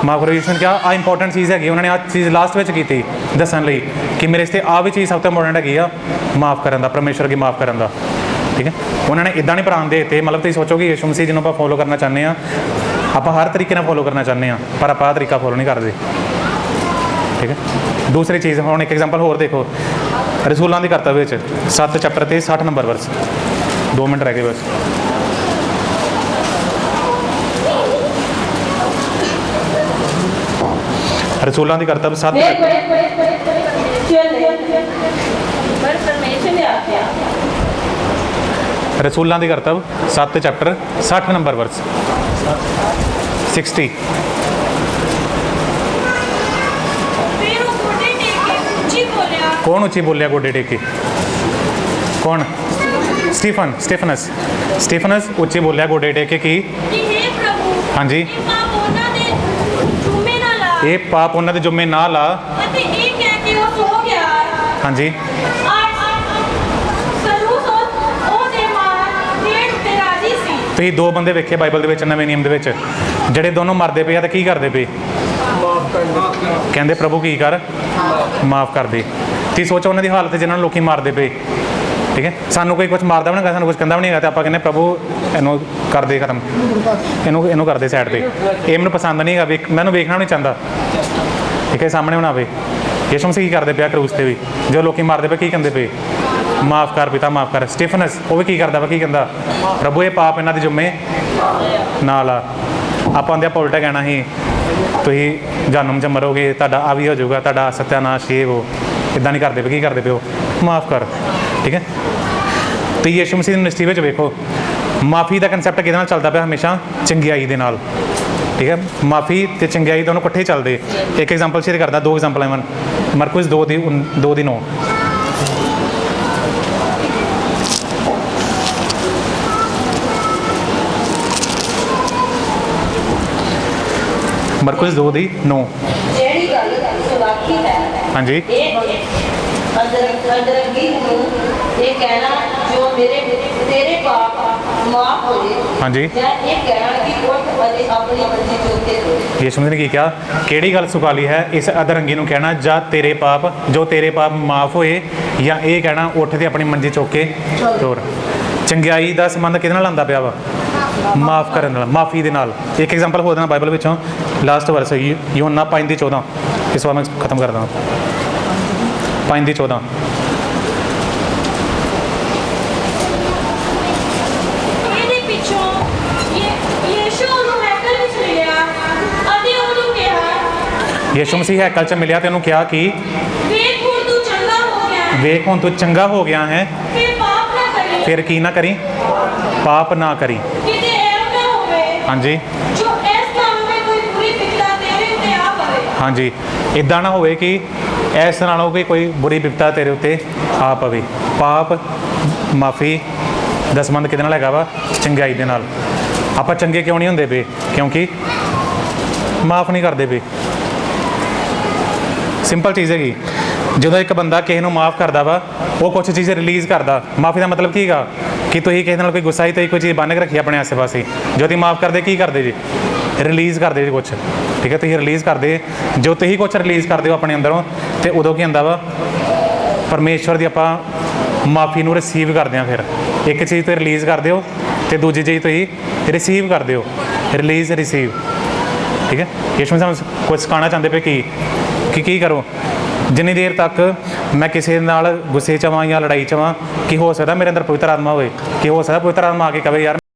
ਮਾਫ ਕਰੋ। ਯਿਸੂ ਨੇ ਕਿਹਾ ਆ ਇੰਪੋਰਟੈਂਟ ਚੀਜ਼ ਹੈਗੀ। ਉਹਨਾਂ ਨੇ ਆਹ ਚੀਜ਼ ਲਾਸਟ ਵਿੱਚ ਕੀਤੀ ਦੱਸਣ ਲਈ ਕਿ ਮੇਰੇ ਵਾਸਤੇ ਆਹ ਵੀ ਚੀਜ਼ ਸਭ ਤੋਂ ਇੰਪੋਰਟੈਂਟ ਹੈਗੀ ਆ, ਮਾਫ ਕਰਨ ਦਾ, ਪਰਮੇਸ਼ਰ ਅੱਗੇ ਮਾਫ ਕਰਨ ਦਾ। ਠੀਕ ਹੈ, ਉਹਨਾਂ ਨੇ ਇਦਾਂ ਨਹੀਂ ਪ੍ਰਾਣ ਦੇ ਦਿੱਤੇ। ਮਤਲਬ ਤੁਸੀਂ ਸੋਚੋ ਕਿ ਯਿਸੂ ਮਸੀਹ ਜਿਹਨੂੰ ਆਪਾਂ ਫੋਲੋ ਕਰਨਾ ਚਾਹੁੰਦੇ ਹਾਂ, ਆਪਾਂ ਹਰ ਤਰੀਕੇ ਨਾਲ ਫੋਲੋ ਕਰਨਾ ਚਾਹੁੰਦੇ ਹਾਂ, ਪਰ ਆਪਾਂ ਆਹ ਤਰੀਕਾ ਫੋਲੋ ਨਹੀਂ ਕਰਦੇ। ਠੀਕ ਹੈ। ਦੂਸਰੀ ਚੀਜ਼, ਹੁਣ ਇੱਕ ਐਗਜ਼ਾਮਪਲ ਹੋਰ ਦੇਖੋ ਰਸੂਲਾਂ ਦੀ ਕਰਤੱਵ ਵਿੱਚ 7 ਚੈਪਟਰ ਤੇ 60 ਨੰਬਰ ਵਰਸ। 2 ਮਿੰਟ ਰਹਿ ਗਏ ਬਸ। ਰਸੂਲਾਂ ਦੀ ਕਰਤੱਵ 7 पर परमेश्वर ने आख्या, ਰਸੂਲਾਂ ਦੀ ਕਰਤੱਵ 7 ਚੈਪਟਰ 60 ਨੰਬਰ ਵਰਸ। 60। फिर वो घोड़े टेक के ऊंची बोलिया, ਕੌਣ ਉੱਚੀ ਬੋਲਿਆ ਗੋਡੇ ਟੇਕ ਕੇ? ਕੌਣ? ਸਟੀਫਨਸ ਉੱਚੀ ਬੋਲਿਆ ਗੋਡੇ ਟੇਕ ਕੇ ਕੀ? कि हे प्रभु ਹਾਂਜੀ। ਇਹ ਪਾਪ ਉਹਨਾਂ ਦੇ ਜੁਮੇ ਨਾ ਲਾ ਇਹ ਪਾਪ ਉਹਨਾਂ ਦੇ ਜੁਮੇ ਨਾ ਲਾ। ਅਤੇ ਇਹ ਕਹਿ ਕੇ ਉਹ ਸੋ ਗਿਆ। ਹਾਂਜੀ। ਤੁਸੀਂ 2 ਬੰਦੇ ਵੇਖੇ ਬਾਈਬਲ ਦੇ ਵਿੱਚ, ਨਵੇਂ ਨਿਯਮ ਦੇ ਵਿੱਚ, ਜਿਹੜੇ ਦੋਨੋਂ ਮਰਦੇ ਪਏ ਆ ਤਾਂ ਕੀ ਕਰਦੇ ਪਏ? ਕਹਿੰਦੇ ਪ੍ਰਭੂ ਕੀ ਕਰ, ਮਾਫ ਕਰ ਦੇ। ਤੁਸੀਂ ਸੋਚੋ ਉਹਨਾਂ ਦੀ ਹਾਲਤ ਜਿਹਨਾਂ ਨੂੰ ਲੋਕੀ ਮਾਰਦੇ ਪਏ। ਠੀਕ ਹੈ, ਸਾਨੂੰ ਕੋਈ ਕੁਝ ਮਾਰਦਾ ਵੀ ਨਹੀਂ ਹੈਗਾ, ਸਾਨੂੰ ਕੁਝ ਕਹਿੰਦਾ ਵੀ ਨਹੀਂ ਹੈਗਾ, ਤੇ ਆਪਾਂ ਕਹਿੰਦੇ ਪ੍ਰਭੂ ਇਹਨੂੰ ਕਰ ਦੇ ਖਤਮ, ਇਹਨੂੰ ਕਰ ਦੇ ਸਾਈਡ ਤੇ। ਇਹ ਮੈਨੂੰ ਪਸੰਦ ਨਹੀਂ ਹੈਗਾ, ਮੈਨੂੰ ਵੇਖਣਾ ਨਹੀਂ ਚਾਹੁੰਦਾ। ਠੀਕ ਹੈ, ਸਾਹਮਣੇ ਬਣਾਵੇ। ਯਿਸੂ ਮਸੀਹ ਕੀ ਕਰਦੇ ਪਿਆ ਕਰੂਸ ਤੇ ਵੀ? ਜੋ ਲੋਕੀ ਮਾਰਦੇ ਪਏ ਕੀ ਕਹਿੰਦੇ ਪਏ? ਮਾਫ ਕਰ ਪਿਤਾ, ਮਾਫ ਕਰ। ਸਟੀਫਨਸ ਉਹ ਵੀ ਕੀ ਕਰਦਾ ਵਾ? ਕੀ ਕਹਿੰਦਾ? ਪ੍ਰਭੂ ਇਹ ਪਾਪ ਇਹਨਾਂ ਦੇ ਜੁਮੇ ਨਾਲ ਆ। ਆਪਾਂ ਆਂਦੇ ਉਲਟਾ ਕਹਿਣਾ ਸੀ ਤੁਸੀਂ ਜਨਮ 'ਚ ਮਰੋਗੇ, ਤੁਹਾਡਾ ਆ ਵੀ ਹੋ ਜਾਊਗਾ, ਤੁਹਾਡਾ ਸਤਿਆਨਾਸ਼ ਇਹ ਉਹ। ਇੱਦਾਂ ਨਹੀਂ ਕਰਦੇ ਪਏ। ਕੀ ਕਰਦੇ ਪਿਓ? ਮਾਫ ਕਰ। ਠੀਕ ਹੈ, ਤੇ ਯਿਸੂ ਮਸੀਹ ਦੀ ਮਿਨਿਸਟਰੀ ਵਿੱਚ ਵੇਖੋ ਮਾਫੀ ਦਾ ਕੰਸੈਪਟ ਕਿਹਦੇ ਨਾਲ ਚੱਲਦਾ ਪਿਆ? ਹਮੇਸ਼ਾ ਚੰਗਿਆਈ ਦੇ ਨਾਲ। ਠੀਕ ਹੈ, ਮਾਫੀ ਤੇ ਚੰਗਿਆਈ ਦੋਨੋਂ ਇਕੱਠੇ ਚੱਲਦੇ। ਇੱਕ ਐਗਜ਼ਾਮਪਲ ਸ਼ੇਅਰ ਕਰਦਾ, 2 ਐਗਜ਼ਾਮਪਲ ਹੈ। ਮਰਕੁਸ 2:9। ਮਰਕੁਸ 2:9। ਜਿਹੜੀ ਗੱਲ ਸੁਲਾਖੀ ਹੈ ਹਾਂਜੀ। ਇਹ ਅੰਦਰੰਗੀ ਨੂੰ ਇਹ ਕਹਿਣਾ ਜੋ ਤੇਰੇ ਪਾਪ ਮਾਫ ਹੋਏ। ਹਾਂਜੀ। ਜਾਂ ਇਹ ਕਹਿਣਾ ਕਿ ਉੱਠ ਅਤੇ ਆਪਣੀ ਮੰਜ਼ੀ ਚੁੱਕ ਕੇ ਤੁਰ। ਯਿਸੂ ਮਸੀਹ ਨੇ ਕੀ ਕਿਹਾ? ਕਿਹੜੀ ਗੱਲ ਸੁਖਾਲੀ ਹੈ? ਇਸ ਅਧਰੰਗੀ ਨੂੰ ਕਹਿਣਾ ਜਾਂ ਤੇਰੇ ਪਾਪ ਮਾਫ ਹੋਏ, ਜਾਂ ਇਹ ਕਹਿਣਾ ਉੱਠ ਤੇ ਆਪਣੀ ਮੰਜੀ ਚੁੱਕ ਕੇ ਤੁਰ। ਚੰਗਿਆਈ ਦਾ ਸੰਬੰਧ ਕਿਹਦੇ ਨਾਲ ਆਉਂਦਾ ਪਿਆ ਵਾ? ਮਾਫ ਕਰਨ ਨਾਲ, ਮਾਫੀ ਦੇ ਨਾਲ। ਇੱਕ ਐਗਜ਼ਾਮਪਲ ਹੋਰ ਦੇਣਾ ਬਾਈਬਲ ਵਿੱਚੋਂ, ਲਾਸਟ ਵਰਸ ਯੋਹੰਨਾ 5:14। ਇਸ ਵਾਰ ਮੈਂ ਖਤਮ ਕਰਦਾ 5:14। ਇਹਦੇ ਪਿੱਛੋਂ ਯਿਸੂ ਨੂੰ ਹੈਕਲ ਵਿੱਚ ਮਿਲਿਆ ਅਤੇ ਉਹਨੂੰ ਕਿਹਾ, ਯਿਸੂ ਮਸੀਹ ਹੈਕਲ 'ਚ ਮਿਲਿਆ ਤੇ ਉਹਨੂੰ ਕਿਹਾ ਕਿ ਵੇਖ ਹੁਣ ਤੂੰ ਚੰਗਾ ਹੋ ਗਿਆ ਹੈ, ਵੇਖ ਹੁਣ ਤੂੰ ਚੰਗਾ ਹੋ ਗਿਆ ਹੈ, ਫਿਰ ਪਾਪ ਨਾ ਕਰੀ, ਫਿਰ ਕੀ ਨਾ ਕਰੀ? ਪਾਪ ਨਾ ਕਰੀ। ਕਿਤੇ ਐਵੇਂ ਨਾ ਹੋਵੇ ਹਾਂਜੀ। ਜੋ ਇਸ ਕੰਮ ਵਿੱਚ ਕੋਈ ਬੁਰੀ ਬਿਪਤਾ ਤੇਰੇ ਉੱਤੇ ਆ ਪਵੇ। ਹਾਂਜੀ, ਇੱਦਾਂ ਨਾ ਹੋਵੇ ਕਿ ਇਸ ਨਾਲੋਂ ਕਿ ਕੋਈ ਬੁਰੀ ਬਿਪਤਾ ਤੇਰੇ ਉੱਤੇ ਆ ਪਵੇ। ਪਾਪ ਮਾਫੀ ਦਾ ਸੰਬੰਧ ਕਿਹਦੇ ਨਾਲ ਹੈਗਾ ਵਾ? ਚੰਗਿਆਈ ਦੇ ਨਾਲ। ਆਪਾਂ ਚੰਗੇ ਕਿਉਂ ਨਹੀਂ ਹੁੰਦੇ ਪਏ? ਕਿਉਂਕਿ ਮਾਫ ਨਹੀਂ ਕਰਦੇ ਪਏ। ਸਿੰਪਲ ਚੀਜ਼ ਹੈਗੀ। ਜਦੋਂ ਇੱਕ ਬੰਦਾ ਕਿਸੇ ਨੂੰ ਮਾਫ ਕਰਦਾ ਵਾ, ਉਹ ਕੁਛ ਚੀਜ਼ ਰਿਲੀਜ਼ ਕਰਦਾ। ਮਾਫੀ ਦਾ ਮਤਲਬ ਕੀ ਹੈਗਾ? ਕਿ ਤੁਸੀਂ ਕਿਸੇ ਨਾਲ ਕੋਈ ਗੁੱਸਾ ਹੀ ਤੇ ਕੋਈ ਚੀਜ਼ ਬੰਨ੍ਹ ਕੇ ਰੱਖੀ ਆਪਣੇ ਆਸੇ ਪਾਸੇ, ਜੋ ਤੁਸੀਂ ਮਾਫ ਕਰਦੇ ਕੀ ਕਰਦੇ ਜੀ? ਰਿਲੀਜ਼ ਕਰਦੇ ਜੀ ਕੁਛ। ਠੀਕ ਹੈ, ਤੁਸੀਂ ਰਿਲੀਜ਼ ਕਰਦੇ, ਜੋ ਤੁਸੀਂ ਕੁਛ ਰਿਲੀਜ਼ ਕਰਦੇ ਹੋ ਆਪਣੇ ਅੰਦਰੋਂ, ਤੇ ਉਦੋਂ ਕੀ ਹੁੰਦਾ ਵਾ? ਪਰਮੇਸ਼ਵਰ ਦੀ ਆਪਾਂ ਮਾਫੀ ਨੂੰ ਰਿਸੀਵ ਕਰਦੇ ਹਾਂ। ਫਿਰ ਇੱਕ ਚੀਜ਼ ਤੁਸੀਂ ਰਿਲੀਜ਼ ਕਰਦੇ ਹੋ ਤੇ ਦੂਜੀ ਚੀਜ਼ ਤੁਸੀਂ ਰਿਸੀਵ ਕਰ ਦਿਓ, ਰਿਲੀਜ਼ ਰਿਸੀਵ। ਠੀਕ ਹੈ, ਯਿਸੂ ਮਸੀਹ ਸਾਨੂੰ ਕੁਝ ਸਿਖਾਉਣਾ ਚਾਹੁੰਦੇ ਪਏ ਕਿ ਕੀ ਕਰੋ। ਜਿੰਨੀ ਦੇਰ ਤੱਕ ਮੈਂ ਕਿਸੇ ਨਾਲ ਗੁੱਸੇ 'ਚ ਹਾਂ ਜਾਂ ਲੜਾਈ 'ਚ ਹਾਂ, ਕੀ ਹੋ ਸਕਦਾ ਮੇਰੇ ਅੰਦਰ ਪਵਿੱਤਰ ਆਤਮਾ ਹੋਵੇ, ਕੀ ਹੋ ਸਕਦਾ ਪਵਿੱਤਰ ਆਤਮਾ ਆ ਕੇ ਕਵੇ ਯਾਰ